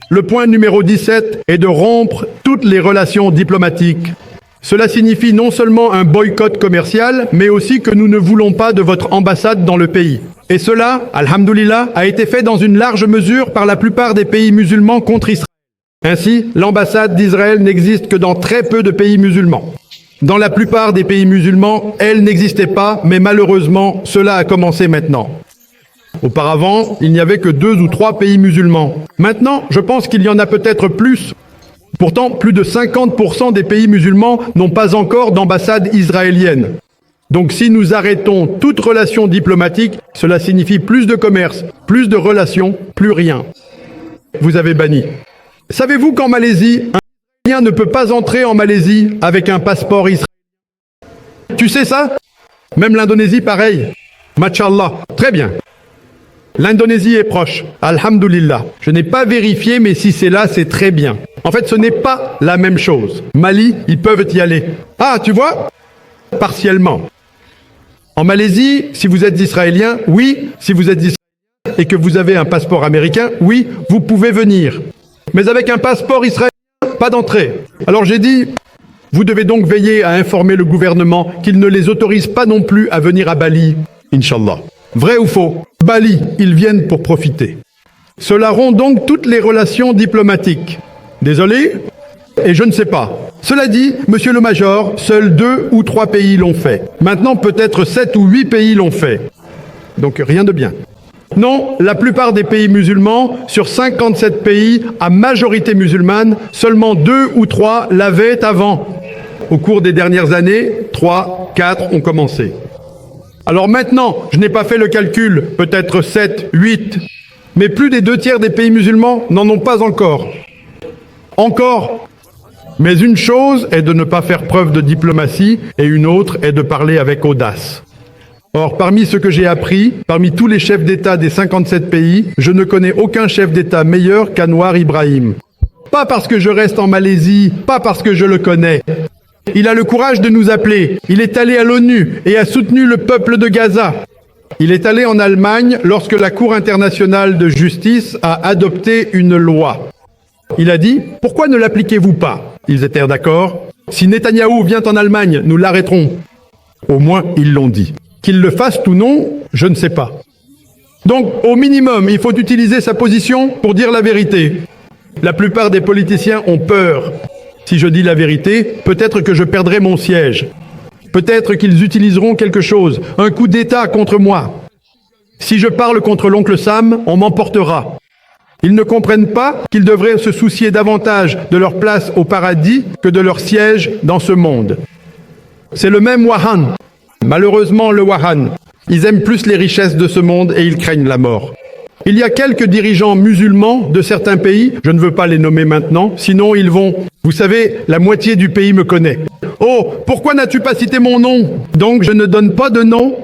Le point numéro 17 est de rompre toutes les relations diplomatiques. Cela signifie non seulement un boycott commercial, mais aussi que nous ne voulons pas de votre ambassade dans le pays. Et cela, alhamdoulilah, a été fait dans une large mesure par la plupart des pays musulmans contre Israël. Ainsi, l'ambassade d'Israël n'existe que dans très peu de pays musulmans. Dans la plupart des pays musulmans, elle n'existait pas, mais malheureusement, cela a commencé maintenant. Auparavant, il n'y avait que 2 ou 3 pays musulmans. Maintenant, je pense qu'il y en a peut-être plus. Pourtant, plus de 50% des pays musulmans n'ont pas encore d'ambassade israélienne. Donc si nous arrêtons toute relation diplomatique, cela signifie plus de commerce, plus de relations, plus rien. Vous avez banni. Savez-vous qu'en Malaisie, un Israélien ne peut pas entrer en Malaisie avec un passeport israélien? Tu sais ça? Même l'Indonésie, pareil. Machallah. Très bien. L'Indonésie est proche, alhamdoulilah. Je n'ai pas vérifié, mais si c'est là, c'est très bien. En fait, ce n'est pas la même chose. Mali, ils peuvent y aller. Ah, tu vois? Partiellement. En Malaisie, si vous êtes israélien, oui. Si vous êtes israélien et que vous avez un passeport américain, oui, vous pouvez venir. Mais avec un passeport israélien, pas d'entrée. Alors j'ai dit, vous devez donc veiller à informer le gouvernement qu'il ne les autorise pas non plus à venir à Bali, Inch'Allah. Vrai ou faux? Bali, ils viennent pour profiter. Cela rompt donc toutes les relations diplomatiques. Désolé? Et je ne sais pas. Cela dit, monsieur le Major, seuls 2 ou 3 pays l'ont fait. Maintenant, peut-être 7 ou 8 pays l'ont fait. Donc rien de bien. Non, la plupart des pays musulmans, sur 57 pays à majorité musulmane, seulement 2 ou 3 l'avaient avant. Au cours des dernières années, 3, 4 ont commencé. Alors maintenant, je n'ai pas fait le calcul, peut-être 7, 8, mais plus des 2/3 des pays musulmans n'en ont pas encore. Encore. Mais une chose est de ne pas faire preuve de diplomatie et une autre est de parler avec audace. Or, parmi ce que j'ai appris, parmi tous les chefs d'État des 57 pays, je ne connais aucun chef d'État meilleur qu'Anwar Ibrahim. Pas parce que je reste en Malaisie, pas parce que je le connais. Il a le courage de nous appeler. Il est allé à l'ONU et a soutenu le peuple de Gaza. Il est allé en Allemagne lorsque la Cour internationale de justice a adopté une loi. Il a dit « Pourquoi ne l'appliquez-vous pas ?» Ils étaient d'accord. « Si Netanyahou vient en Allemagne, nous l'arrêterons. » Au moins, ils l'ont dit. Qu'il le fasse ou non, je ne sais pas. Donc, au minimum, il faut utiliser sa position pour dire la vérité. La plupart des politiciens ont peur. Si je dis la vérité, peut-être que je perdrai mon siège. Peut-être qu'ils utiliseront quelque chose, un coup d'État contre moi. Si je parle contre l'oncle Sam, on m'emportera. Ils ne comprennent pas qu'ils devraient se soucier davantage de leur place au paradis que de leur siège dans ce monde. C'est le même Wahan. Malheureusement, le Wahan. Ils aiment plus les richesses de ce monde et ils craignent la mort. Il y a quelques dirigeants musulmans de certains pays, je ne veux pas les nommer maintenant, sinon ils vont... Vous savez, la moitié du pays me connaît. Oh, pourquoi n'as-tu pas cité mon nom? Donc je ne donne pas de nom.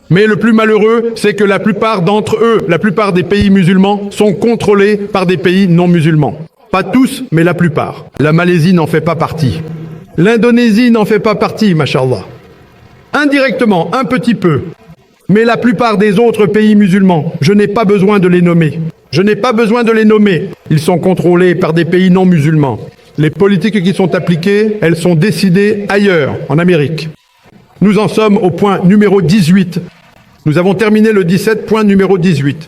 Mais le plus malheureux, c'est que la plupart d'entre eux, la plupart des pays musulmans, sont contrôlés par des pays non musulmans. Pas tous, mais la plupart. La Malaisie n'en fait pas partie. L'Indonésie n'en fait pas partie, mashallah. Indirectement, un petit peu. Mais la plupart des autres pays musulmans, je n'ai pas besoin de les nommer. Je n'ai pas besoin de les nommer. Ils sont contrôlés par des pays non musulmans. Les politiques qui sont appliquées, elles sont décidées ailleurs, en Amérique. Nous en sommes au point numéro 18. Nous avons terminé le 17, point numéro 18.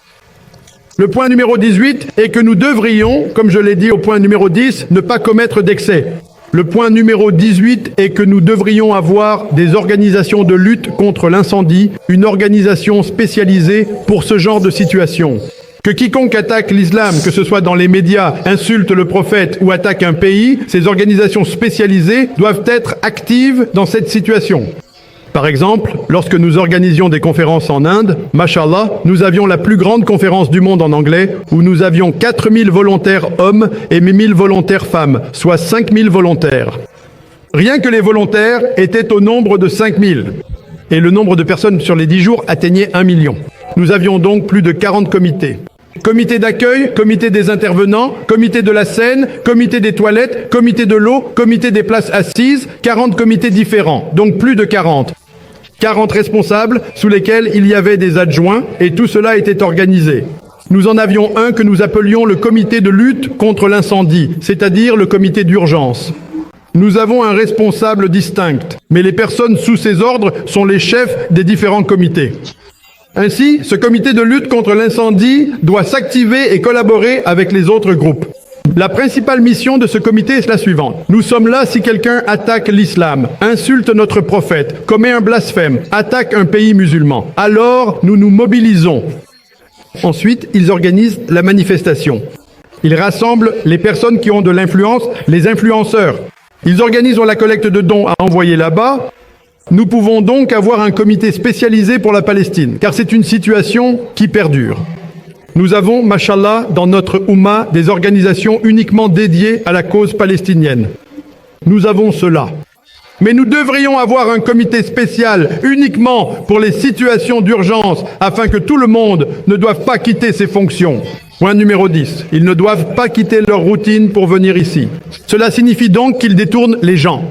Le point numéro 18 est que nous devrions, comme je l'ai dit au point numéro 10, ne pas commettre d'excès. Le point numéro 18 est que nous devrions avoir des organisations de lutte contre l'incendie, une organisation spécialisée pour ce genre de situation. Que quiconque attaque l'islam, que ce soit dans les médias, insulte le prophète ou attaque un pays, ces organisations spécialisées doivent être actives dans cette situation. Par exemple, lorsque nous organisions des conférences en Inde, mashallah, nous avions la plus grande conférence du monde en anglais, où nous avions 4000 volontaires hommes et 1000 volontaires femmes, soit 5000 volontaires. Rien que les volontaires étaient au nombre de 5000. Et le nombre de personnes sur les 10 jours atteignait 1 million. Nous avions donc plus de 40 comités. Comité d'accueil, comité des intervenants, comité de la scène, comité des toilettes, comité de l'eau, comité des places assises, 40 comités différents, donc plus de 40. 40 responsables sous lesquels il y avait des adjoints et tout cela était organisé. Nous en avions un que nous appelions le comité de lutte contre l'incendie, c'est-à-dire le comité d'urgence. Nous avons un responsable distinct, mais les personnes sous ses ordres sont les chefs des différents comités. Ainsi, ce comité de lutte contre l'incendie doit s'activer et collaborer avec les autres groupes. La principale mission de ce comité est la suivante. Nous sommes là si quelqu'un attaque l'islam, insulte notre prophète, commet un blasphème, attaque un pays musulman. Alors, nous nous mobilisons. Ensuite, ils organisent la manifestation. Ils rassemblent les personnes qui ont de l'influence, les influenceurs. Ils organisent la collecte de dons à envoyer là-bas. Nous pouvons donc avoir un comité spécialisé pour la Palestine, car c'est une situation qui perdure. Nous avons, mashallah, dans notre Oumma, des organisations uniquement dédiées à la cause palestinienne. Nous avons cela. Mais nous devrions avoir un comité spécial uniquement pour les situations d'urgence, afin que tout le monde ne doive pas quitter ses fonctions. Point numéro 10. Ils ne doivent pas quitter leur routine pour venir ici. Cela signifie donc qu'ils détournent les gens.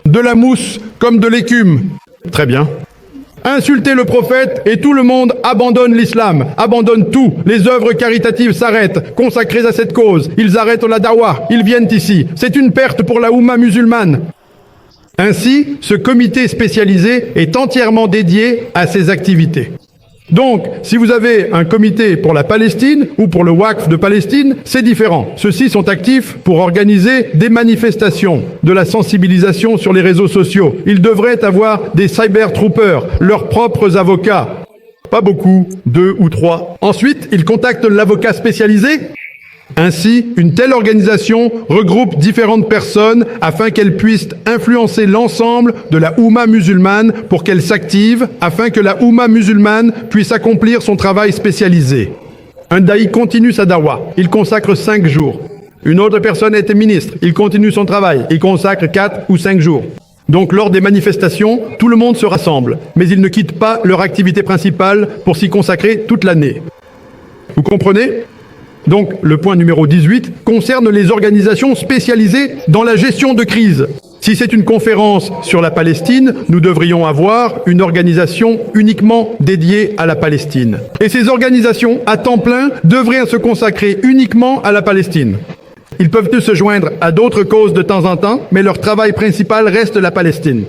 De la mousse comme de l'écume. Très bien. Insulter le prophète et tout le monde abandonne l'islam, abandonne tout. Les œuvres caritatives s'arrêtent, consacrées à cette cause. Ils arrêtent la dawa, ils viennent ici. C'est une perte pour la Oumma musulmane. Ainsi, ce comité spécialisé est entièrement dédié à ces activités. Donc, si vous avez un comité pour la Palestine ou pour le Waqf de Palestine, c'est différent. Ceux-ci sont actifs pour organiser des manifestations, de la sensibilisation sur les réseaux sociaux. Ils devraient avoir des cyber-troopers, leurs propres avocats. Pas beaucoup, 2 ou 3. Ensuite, ils contactent l'avocat spécialisé. Ainsi, une telle organisation regroupe différentes personnes afin qu'elles puissent influencer l'ensemble de la Oumma musulmane pour qu'elle s'active, afin que la Oumma musulmane puisse accomplir son travail spécialisé. Un daï continue sa dawa, il consacre 5 jours. Une autre personne était ministre, il continue son travail, il consacre 4 ou 5 jours. Donc lors des manifestations, tout le monde se rassemble, mais ils ne quittent pas leur activité principale pour s'y consacrer toute l'année. Vous comprenez ? Donc le point numéro 18 concerne les organisations spécialisées dans la gestion de crise. Si c'est une conférence sur la Palestine, nous devrions avoir une organisation uniquement dédiée à la Palestine. Et ces organisations, à temps plein, devraient se consacrer uniquement à la Palestine. Ils peuvent se joindre à d'autres causes de temps en temps, mais leur travail principal reste la Palestine.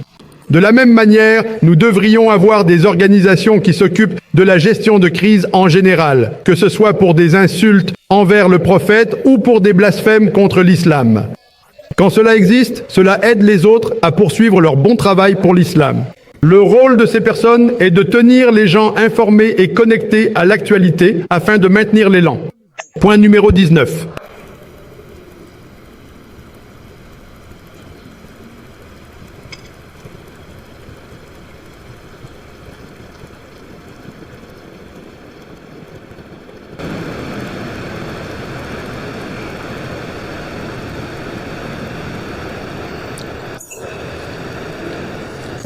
De la même manière, nous devrions avoir des organisations qui s'occupent de la gestion de crise en général, que ce soit pour des insultes envers le prophète ou pour des blasphèmes contre l'islam. Quand cela existe, cela aide les autres à poursuivre leur bon travail pour l'islam. Le rôle de ces personnes est de tenir les gens informés et connectés à l'actualité afin de maintenir l'élan. Point numéro 19.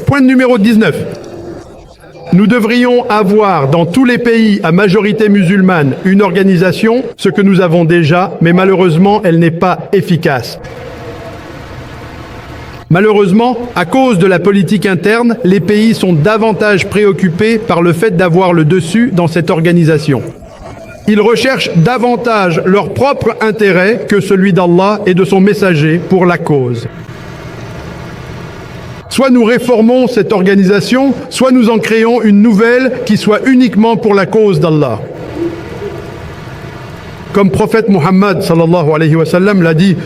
Point numéro 19. Nous devrions avoir dans tous les pays à majorité musulmane une organisation, ce que nous avons déjà, mais malheureusement, elle n'est pas efficace. Malheureusement, à cause de la politique interne, les pays sont davantage préoccupés par le fait d'avoir le dessus dans cette organisation. Ils recherchent davantage leur propre intérêt que celui d'Allah et de son messager pour la cause. Soit nous réformons cette organisation, soit nous en créons une nouvelle qui soit uniquement pour la cause d'Allah. Comme prophète Muhammad sallallahu alayhi wa sallam l'a dit,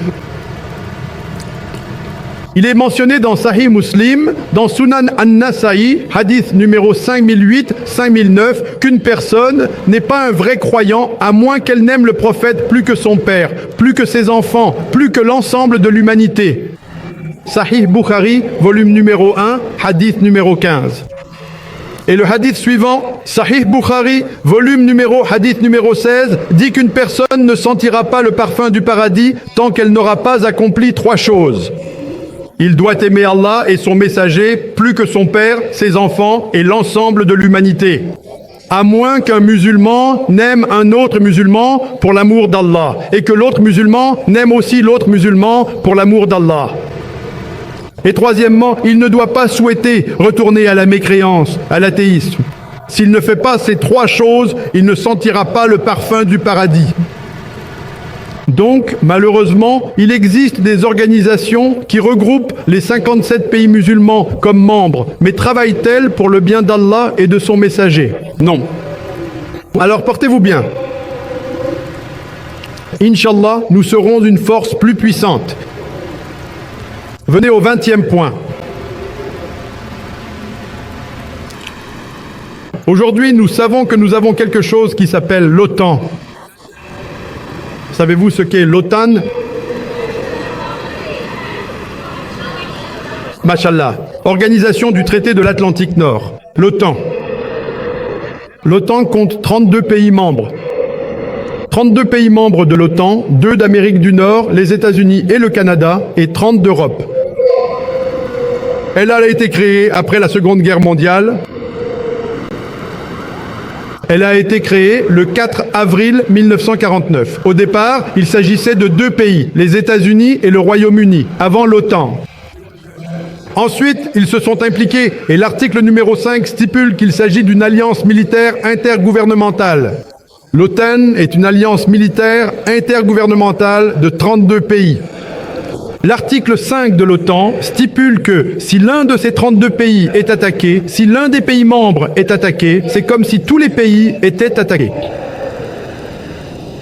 il est mentionné dans Sahih Muslim, dans Sunan An-Nasa'i, hadith numéro 5008-5009, qu'une personne n'est pas un vrai croyant à moins qu'elle n'aime le prophète plus que son père, plus que ses enfants, plus que l'ensemble de l'humanité. Sahih Bukhari, volume numéro 1, hadith numéro 15. Et le hadith suivant, Sahih Bukhari, volume numéro, hadith numéro 16, dit qu'une personne ne sentira pas le parfum du paradis tant qu'elle n'aura pas accompli 3 choses. Il doit aimer Allah et son messager plus que son père, ses enfants et l'ensemble de l'humanité. À moins qu'un musulman n'aime un autre musulman pour l'amour d'Allah et que l'autre musulman n'aime aussi l'autre musulman pour l'amour d'Allah. Et troisièmement, il ne doit pas souhaiter retourner à la mécréance, à l'athéisme. S'il ne fait pas ces 3 choses, il ne sentira pas le parfum du paradis. Donc, malheureusement, il existe des organisations qui regroupent les 57 pays musulmans comme membres, mais travaillent-elles pour le bien d'Allah et de son messager? Non. Alors portez-vous bien. Inch'Allah, nous serons une force plus puissante. Venez au 20e point. Aujourd'hui, nous savons que nous avons quelque chose qui s'appelle l'OTAN. Savez-vous ce qu'est l'OTAN? Mashallah. Organisation du traité de l'Atlantique Nord. L'OTAN. L'OTAN compte 32 pays membres. 32 pays membres de l'OTAN, 2 d'Amérique du Nord, les États-Unis et le Canada, et 30 d'Europe. Elle a été créée après la Seconde Guerre mondiale. Elle a été créée le 4 avril 1949. Au départ, il s'agissait de 2 pays, les États-Unis et le Royaume-Uni, avant l'OTAN. Ensuite, ils se sont impliqués et l'article numéro 5 stipule qu'il s'agit d'une alliance militaire intergouvernementale. L'OTAN est une alliance militaire intergouvernementale de 32 pays. L'article 5 de l'OTAN stipule que si l'un de ces 32 pays est attaqué, si l'un des pays membres est attaqué, c'est comme si tous les pays étaient attaqués.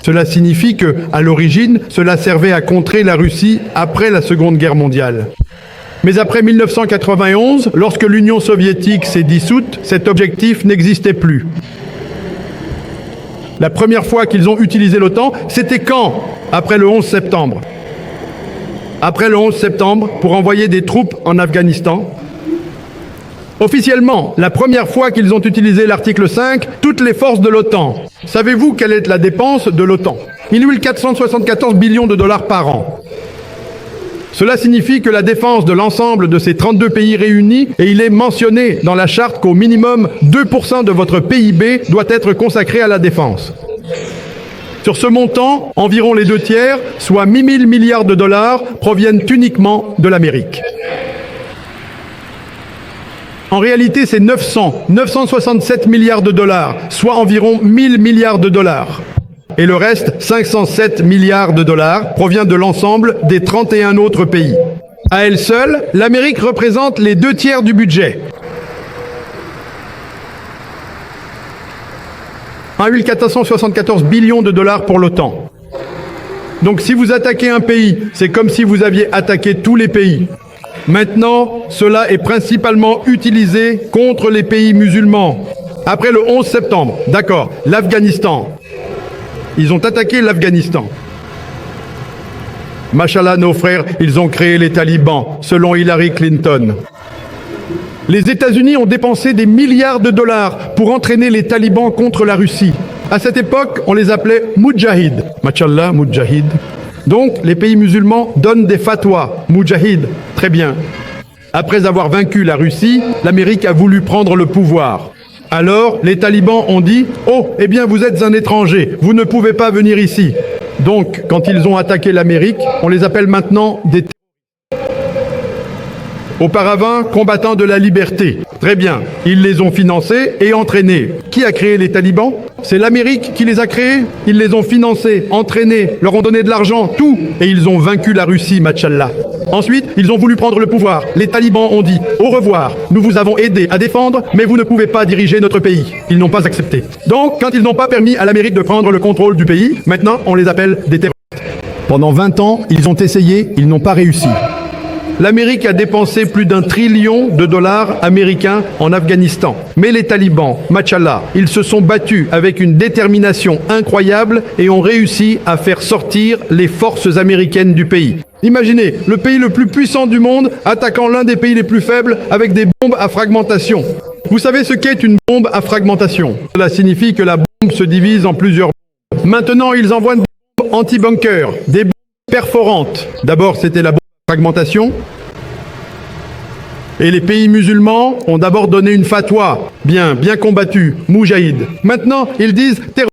Cela signifie que, à l'origine, cela servait à contrer la Russie après la Seconde Guerre mondiale. Mais après 1991, lorsque l'Union soviétique s'est dissoute, cet objectif n'existait plus. La première fois qu'ils ont utilisé l'OTAN, c'était quand? Après le 11 septembre. Après le 11 septembre, pour envoyer des troupes en Afghanistan. Officiellement, la première fois qu'ils ont utilisé l'article 5, toutes les forces de l'OTAN. Savez-vous quelle est la dépense de l'OTAN? 1474 billions de dollars par an. Cela signifie que la défense de l'ensemble de ces 32 pays réunis, et il est mentionné dans la charte qu'au minimum 2% de votre PIB doit être consacré à la défense. Sur ce montant, environ les 2/3, soit 1 000 milliards de dollars, proviennent uniquement de l'Amérique. En réalité, c'est 967 milliards de dollars, soit environ 1 000 milliards de dollars. Et le reste, 507 milliards de dollars, provient de l'ensemble des 31 autres pays. À elle seule, l'Amérique représente les 2/3 du budget. 1,474 billions de dollars pour l'OTAN. Donc si vous attaquez un pays, c'est comme si vous aviez attaqué tous les pays. Maintenant, cela est principalement utilisé contre les pays musulmans. Après le 11 septembre, d'accord, l'Afghanistan. Ils ont attaqué l'Afghanistan. Machallah, nos frères, ils ont créé les talibans, selon Hillary Clinton. Les États-Unis ont dépensé des milliards de dollars pour entraîner les talibans contre la Russie. À cette époque, on les appelait Moudjahid. Machallah, Moudjahid. Donc, les pays musulmans donnent des fatwas. Moudjahid, très bien. Après avoir vaincu la Russie, l'Amérique a voulu prendre le pouvoir. Alors, les talibans ont dit « Oh, eh bien, vous êtes un étranger, vous ne pouvez pas venir ici. » Donc, quand ils ont attaqué l'Amérique, on les appelle maintenant des terroristes. Auparavant, combattants de la liberté. Très bien. Ils les ont financés et entraînés. Qui a créé les talibans? C'est l'Amérique qui les a créés. Ils les ont financés, entraînés, leur ont donné de l'argent, tout. Et ils ont vaincu la Russie, machallah. Ensuite, ils ont voulu prendre le pouvoir. Les talibans ont dit « Au revoir, nous vous avons aidé à défendre, mais vous ne pouvez pas diriger notre pays. » Ils n'ont pas accepté. Donc, quand ils n'ont pas permis à l'Amérique de prendre le contrôle du pays, maintenant, on les appelle des terroristes. Pendant 20 ans, ils ont essayé, ils n'ont pas réussi. L'Amérique a dépensé plus d'1 trillion de dollars américains en Afghanistan. Mais les talibans, machallah, ils se sont battus avec une détermination incroyable et ont réussi à faire sortir les forces américaines du pays. Imaginez, le pays le plus puissant du monde attaquant l'un des pays les plus faibles avec des bombes à fragmentation. Vous savez ce qu'est une bombe à fragmentation? Cela signifie que la bombe se divise en plusieurs bombes. Maintenant, ils envoient des bombes anti-bunker, des bombes perforantes. D'abord, c'était la bombe fragmentation. Et les pays musulmans ont d'abord donné une fatwa, bien combattue, Moudjahid. Maintenant, ils disent terroriste.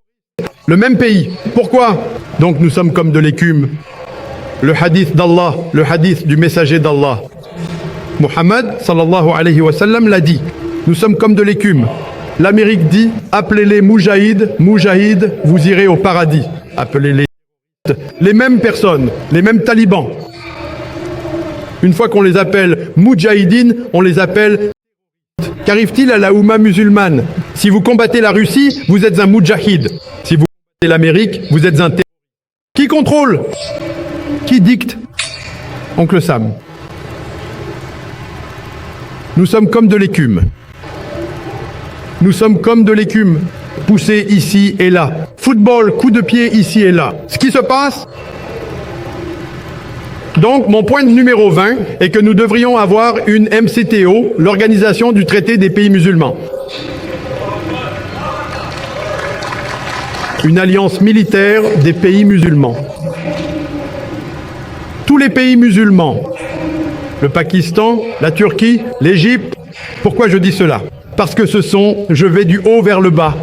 Le même pays. Pourquoi? Donc nous sommes comme de l'écume. Le hadith d'Allah, le hadith du messager d'Allah. Muhammad, sallallahu alayhi wa sallam, l'a dit. Nous sommes comme de l'écume. L'Amérique dit, appelez-les Moudjahid, Moudjahid, vous irez au paradis. Appelez-les les mêmes personnes, les mêmes talibans. Une fois qu'on les appelle Moudjahidines, on les appelle terroristes. Qu'arrive-t-il à la Oumma musulmane? Si vous combattez la Russie, vous êtes un Moudjahid. Si vous combattez l'Amérique, vous êtes un terroriste. Qui contrôle? Qui dicte? Oncle Sam. Nous sommes comme de l'écume. Nous sommes comme de l'écume, poussée ici et là. Football, coup de pied ici et là. Ce qui se passe? Donc, mon point numéro 20 est que nous devrions avoir une MCTO, l'Organisation du traité des pays musulmans. Une alliance militaire des pays musulmans. Tous les pays musulmans, le Pakistan, la Turquie, l'Égypte. Pourquoi je dis cela? Parce que ce sont, je vais du haut vers le bas.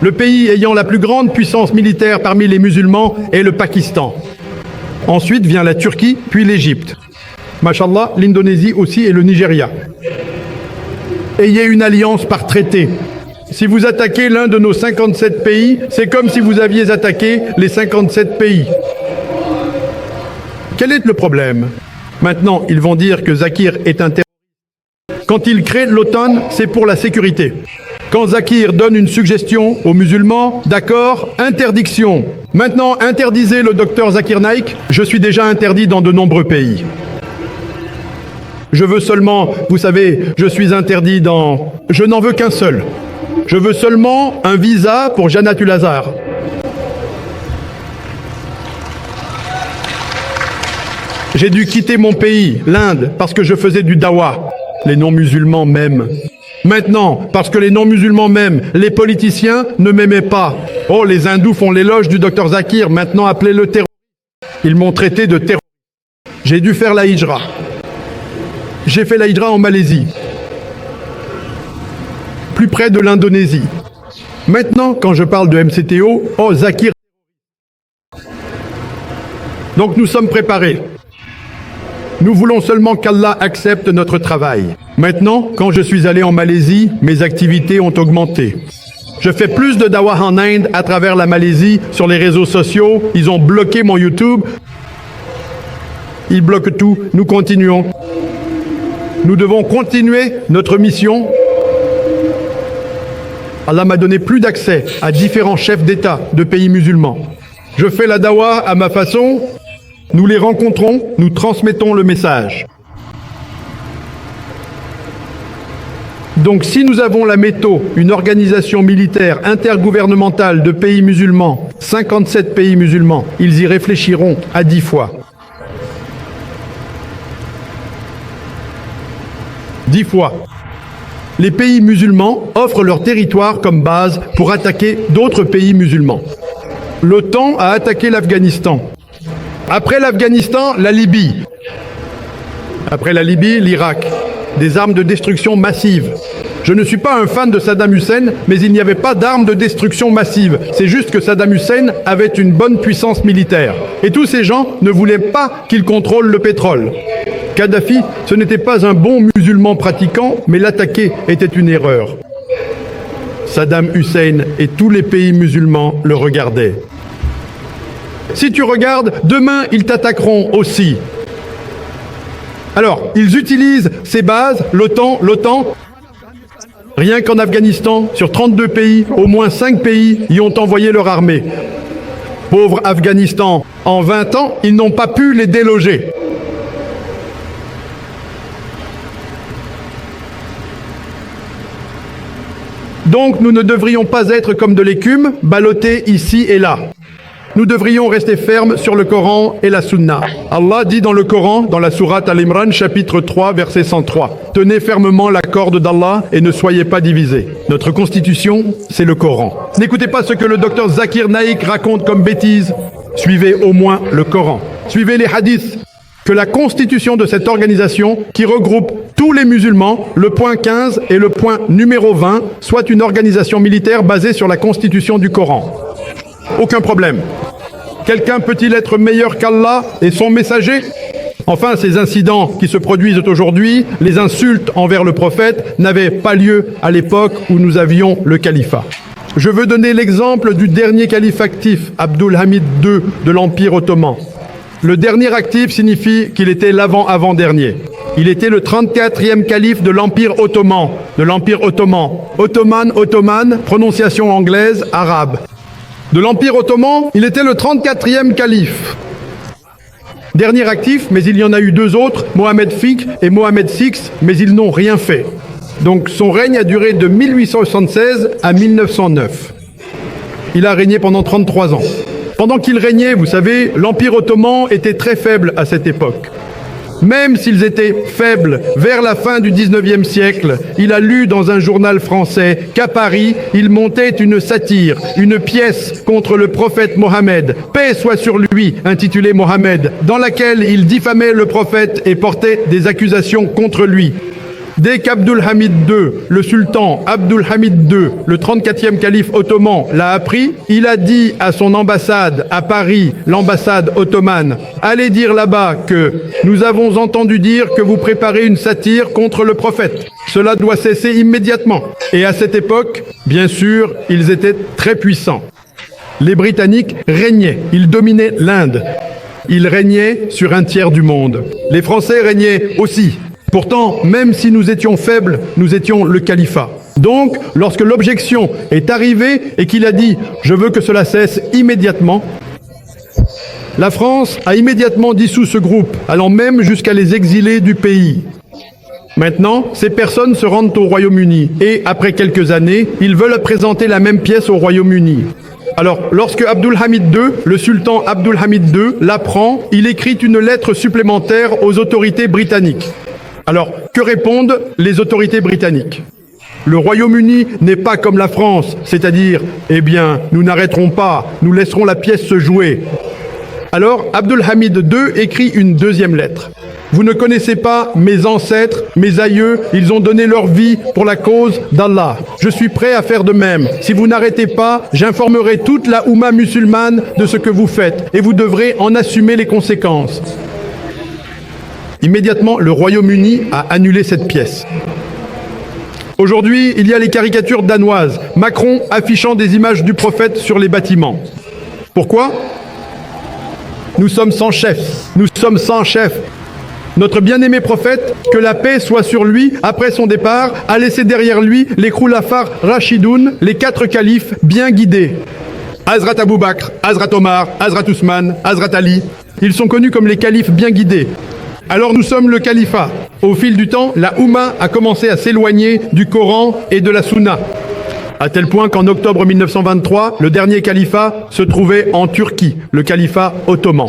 Le pays ayant la plus grande puissance militaire parmi les musulmans est le Pakistan. Ensuite vient la Turquie, puis l'Égypte. Machallah, l'Indonésie aussi et le Nigeria. Ayez une alliance par traité. Si vous attaquez l'un de nos 57 pays, c'est comme si vous aviez attaqué les 57 pays. Quel est le problème? Maintenant, ils vont dire que Zakir est un terroriste. Quand il crée l'OTAN, c'est pour la sécurité. Quand Zakir donne une suggestion aux musulmans, d'accord, interdiction. Maintenant, interdisez le docteur Zakir Naik. Je suis déjà interdit dans de nombreux pays. Je veux seulement, vous savez, je suis interdit dans... Je n'en veux qu'un seul. Je veux seulement un visa pour Janatul Azhar. J'ai dû quitter mon pays, l'Inde, parce que je faisais du dawa. Les non-musulmans m'aiment. Maintenant, parce que les non-musulmans m'aiment, les politiciens ne m'aimaient pas. Oh, les hindous font l'éloge du docteur Zakir, maintenant appelez-le terroriste. Ils m'ont traité de terroriste. J'ai dû faire la hijra. J'ai fait la hijra en Malaisie, plus près de l'Indonésie. Maintenant, quand je parle de MCTO, oh, Zakir. Donc nous sommes préparés. Nous voulons seulement qu'Allah accepte notre travail. Maintenant, quand je suis allé en Malaisie, mes activités ont augmenté. Je fais plus de dawah en Inde à travers la Malaisie, sur les réseaux sociaux. Ils ont bloqué mon YouTube. Ils bloquent tout. Nous continuons. Nous devons continuer notre mission. Allah m'a donné plus d'accès à différents chefs d'État de pays musulmans. Je fais la dawah à ma façon. Nous les rencontrons, nous transmettons le message. Donc si nous avons la METO, une organisation militaire intergouvernementale de pays musulmans, 57 pays musulmans, ils y réfléchiront à 10 fois. 10 fois. Les pays musulmans offrent leur territoire comme base pour attaquer d'autres pays musulmans. L'OTAN a attaqué l'Afghanistan. Après l'Afghanistan, la Libye. Après la Libye, l'Irak. Des armes de destruction massive. Je ne suis pas un fan de Saddam Hussein, mais il n'y avait pas d'armes de destruction massive. C'est juste que Saddam Hussein avait une bonne puissance militaire. Et tous ces gens ne voulaient pas qu'il contrôle le pétrole. Kadhafi, ce n'était pas un bon musulman pratiquant, mais l'attaquer était une erreur. Saddam Hussein et tous les pays musulmans le regardaient. Si tu regardes, demain, ils t'attaqueront aussi. Alors, ils utilisent ces bases, l'OTAN. Rien qu'en Afghanistan, sur 32 pays, au moins 5 pays y ont envoyé leur armée. Pauvre Afghanistan, en 20 ans, ils n'ont pas pu les déloger. Donc, nous ne devrions pas être comme de l'écume, ballottés ici et là. Nous devrions rester fermes sur le Coran et la Sunna. Allah dit dans le Coran, dans la sourate Al-Imran, chapitre 3, verset 103, « Tenez fermement la corde d'Allah et ne soyez pas divisés. » Notre constitution, c'est le Coran. N'écoutez pas ce que le docteur Zakir Naik raconte comme bêtises. Suivez au moins le Coran. Suivez les hadiths. Que la constitution de cette organisation, qui regroupe tous les musulmans, le point 15 et le point numéro 20, soit une organisation militaire basée sur la constitution du Coran. Aucun problème. Quelqu'un peut-il être meilleur qu'Allah et son messager? Enfin, ces incidents qui se produisent aujourd'hui, les insultes envers le prophète, n'avaient pas lieu à l'époque où nous avions le califat. Je veux donner l'exemple du dernier calife actif, Abdul Hamid II de l'Empire ottoman. Le dernier actif signifie qu'il était l'avant-avant-dernier. Il était le 34e calife de l'Empire ottoman. Ottoman, prononciation anglaise, arabe. De l'Empire ottoman, il était le 34e calife. Dernier actif, mais il y en a eu 2 autres, Mohamed V et Mohamed VI, mais ils n'ont rien fait. Donc son règne a duré de 1876 à 1909. Il a régné pendant 33 ans. Pendant qu'il régnait, vous savez, l'Empire ottoman était très faible à cette époque. Même s'ils étaient faibles vers la fin du 19e siècle, il a lu dans un journal français qu'à Paris, il montait une satire, une pièce contre le prophète Mohammed, paix soit sur lui, intitulée Mohammed, dans laquelle il diffamait le prophète et portait des accusations contre lui. Dès qu'Abdul Hamid II, le sultan Abdul Hamid II, le 34e calife ottoman, l'a appris, il a dit à son ambassade à Paris, l'ambassade ottomane, « Allez dire là-bas que nous avons entendu dire que vous préparez une satire contre le prophète. Cela doit cesser immédiatement. » Et à cette époque, bien sûr, ils étaient très puissants. Les Britanniques régnaient, ils dominaient l'Inde. Ils régnaient sur un tiers du monde. Les Français régnaient aussi. Pourtant, même si nous étions faibles, nous étions le califat. Donc, lorsque l'objection est arrivée et qu'il a dit « Je veux que cela cesse immédiatement », la France a immédiatement dissous ce groupe, allant même jusqu'à les exiler du pays. Maintenant, ces personnes se rendent au Royaume-Uni et, après quelques années, ils veulent présenter la même pièce au Royaume-Uni. Alors, lorsque Abdul Hamid II, le sultan Abdul Hamid II, l'apprend, il écrit une lettre supplémentaire aux autorités britanniques. Alors, que répondent les autorités britanniques ? Le Royaume-Uni n'est pas comme la France, c'est-à-dire, eh bien, nous n'arrêterons pas, nous laisserons la pièce se jouer. Alors, Abdul Hamid II écrit une deuxième lettre. Vous ne connaissez pas mes ancêtres, mes aïeux, ils ont donné leur vie pour la cause d'Allah. Je suis prêt à faire de même. Si vous n'arrêtez pas, j'informerai toute la Oumma musulmane de ce que vous faites et vous devrez en assumer les conséquences. Immédiatement, le Royaume-Uni a annulé cette pièce. Aujourd'hui, il y a les caricatures danoises. Macron affichant des images du prophète sur les bâtiments. Pourquoi ? Nous sommes sans chef. Nous sommes sans chef. Notre bien-aimé prophète, que la paix soit sur lui, après son départ, a laissé derrière lui les Khulafar Rashidoun, les 4 califes bien guidés. Hazrat Abou Bakr, Hazrat Omar, Hazrat Ousmane, Hazrat Ali. Ils sont connus comme les califes bien guidés. Alors nous sommes le califat. Au fil du temps, la Oumma a commencé à s'éloigner du Coran et de la Sunna. À tel point qu'en octobre 1923, le dernier califat se trouvait en Turquie, le califat ottoman.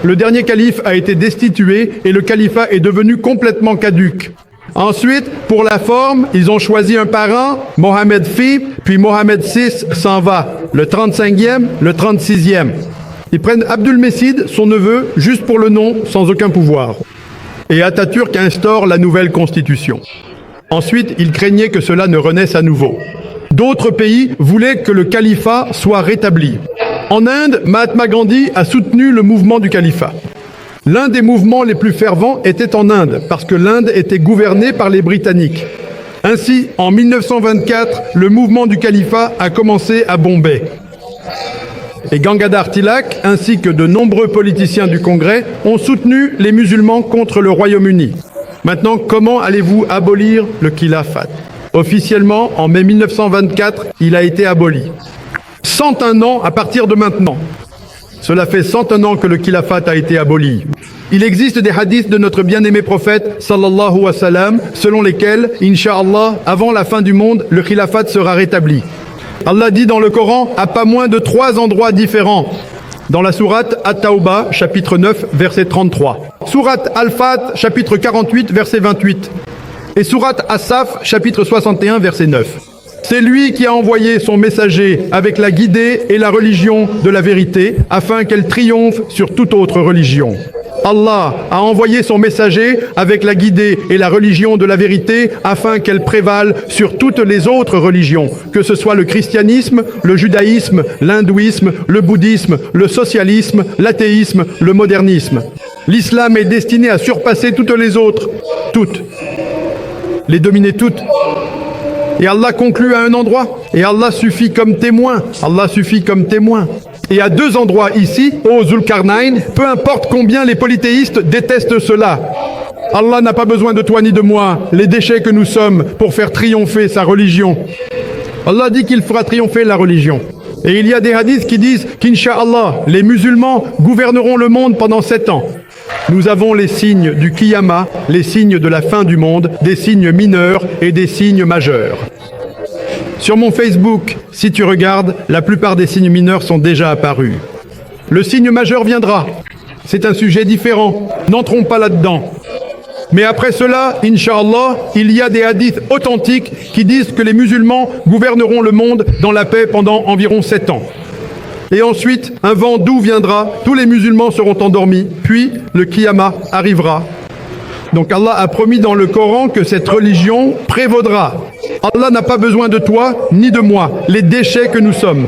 Le dernier calife a été destitué et le califat est devenu complètement caduc. Ensuite, pour la forme, ils ont choisi un parent, Mohamed V, puis Mohamed VI s'en va, le 35e, le 36e. Ils prennent Abdul Messid, son neveu, juste pour le nom, sans aucun pouvoir. Et Atatürk instaure la nouvelle constitution. Ensuite, ils craignaient que cela ne renaisse à nouveau. D'autres pays voulaient que le califat soit rétabli. En Inde, Mahatma Gandhi a soutenu le mouvement du califat. L'un des mouvements les plus fervents était en Inde, parce que l'Inde était gouvernée par les Britanniques. Ainsi, en 1924, le mouvement du califat a commencé à Bombay. Et Gangadhar Tilak, ainsi que de nombreux politiciens du Congrès, ont soutenu les musulmans contre le Royaume-Uni. Maintenant, comment allez-vous abolir le khilafat ? Officiellement, en mai 1924, il a été aboli. 101 ans à partir de maintenant. Cela fait 101 ans que le khilafat a été aboli. Il existe des hadiths de notre bien-aimé prophète, sallallahu alayhi wa sallam, selon lesquels, incha'Allah, avant la fin du monde, le khilafat sera rétabli. Allah dit dans le Coran à pas moins de 3 endroits différents. Dans la sourate At-Tawbah, chapitre 9, verset 33. Sourate Al-Fat, chapitre 48, verset 28. Et sourate As-Saf, chapitre 61, verset 9. C'est lui qui a envoyé son messager avec la guidée et la religion de la vérité, afin qu'elle triomphe sur toute autre religion. Allah a envoyé son messager avec la guidée et la religion de la vérité, afin qu'elle prévale sur toutes les autres religions, que ce soit le christianisme, le judaïsme, l'hindouisme, le bouddhisme, le socialisme, l'athéisme, le modernisme. L'islam est destiné à surpasser toutes les autres, toutes, les dominer toutes. Et Allah conclut à un endroit, et Allah suffit comme témoin. Allah suffit comme témoin. Et à 2 endroits ici, au Zulkarnain, peu importe combien les polythéistes détestent cela. Allah n'a pas besoin de toi ni de moi, les déchets que nous sommes, pour faire triompher sa religion. Allah dit qu'il fera triompher la religion. Et il y a des hadiths qui disent qu'Inch'Allah, les musulmans gouverneront le monde pendant 7 ans. Nous avons les signes du Qiyamah, les signes de la fin du monde, des signes mineurs et des signes majeurs. Sur mon Facebook, si tu regardes, la plupart des signes mineurs sont déjà apparus. Le signe majeur viendra. C'est un sujet différent. N'entrons pas là-dedans. Mais après cela, Inch'Allah, il y a des hadiths authentiques qui disent que les musulmans gouverneront le monde dans la paix pendant environ 7 ans. Et ensuite, un vent doux viendra, tous les musulmans seront endormis, puis le Qiyamah arrivera. Donc Allah a promis dans le Coran que cette religion prévaudra. Allah n'a pas besoin de toi ni de moi, les déchets que nous sommes.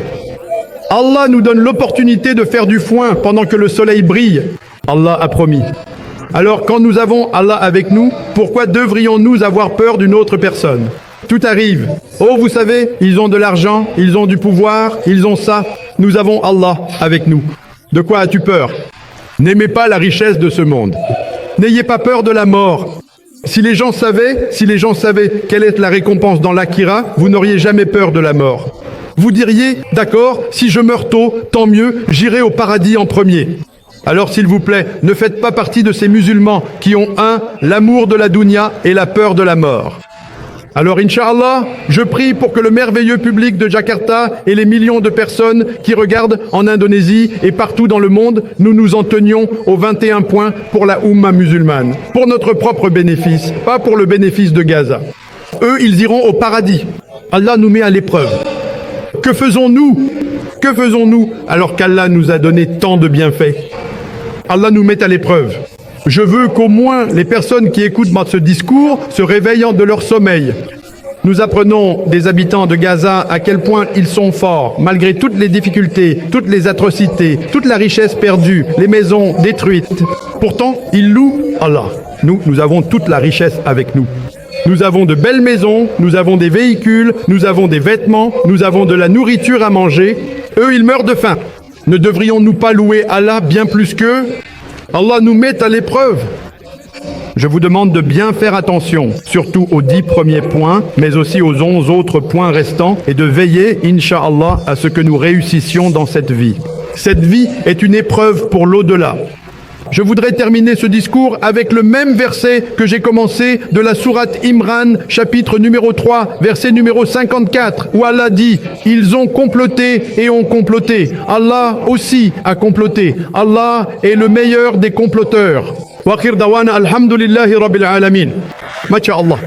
Allah nous donne l'opportunité de faire du foin pendant que le soleil brille. Allah a promis. Alors quand nous avons Allah avec nous, pourquoi devrions-nous avoir peur d'une autre personne ? Tout arrive. Oh, vous savez, ils ont de l'argent, ils ont du pouvoir, ils ont ça. Nous avons Allah avec nous. De quoi as-tu peur ? N'aimez pas la richesse de ce monde. N'ayez pas peur de la mort. Si les gens savaient quelle est la récompense dans l'Akhira, vous n'auriez jamais peur de la mort. Vous diriez, d'accord, si je meurs tôt, tant mieux, j'irai au paradis en premier. Alors s'il vous plaît, ne faites pas partie de ces musulmans qui ont l'amour de la dunya et la peur de la mort. Alors, Inch'Allah, je prie pour que le merveilleux public de Jakarta et les millions de personnes qui regardent en Indonésie et partout dans le monde, nous nous en tenions aux 21 points pour la Oumma musulmane, pour notre propre bénéfice, pas pour le bénéfice de Gaza. Eux, ils iront au paradis. Allah nous met à l'épreuve. Que faisons-nous? Que faisons-nous alors qu'Allah nous a donné tant de bienfaits? Allah nous met à l'épreuve. Je veux qu'au moins les personnes qui écoutent ce discours se réveillent de leur sommeil. Nous apprenons des habitants de Gaza à quel point ils sont forts, malgré toutes les difficultés, toutes les atrocités, toute la richesse perdue, les maisons détruites. Pourtant, ils louent Allah. Nous avons toute la richesse avec nous. Nous avons de belles maisons, nous avons des véhicules, nous avons des vêtements, nous avons de la nourriture à manger. Eux, ils meurent de faim. Ne devrions-nous pas louer Allah bien plus qu'eux? Allah nous met à l'épreuve. Je vous demande de bien faire attention, surtout aux 10 premiers points, mais aussi aux 11 autres points restants, et de veiller, Inch'Allah, à ce que nous réussissions dans cette vie. Cette vie est une épreuve pour l'au-delà. Je voudrais terminer ce discours avec le même verset que j'ai commencé de la sourate Imran, chapitre numéro 3, verset numéro 54, où Allah dit « Ils ont comploté et ont comploté. Allah aussi a comploté. Allah est le meilleur des comploteurs. » Wa akhir dawana alhamdulillahi rabbil alamin. Masha'Allah.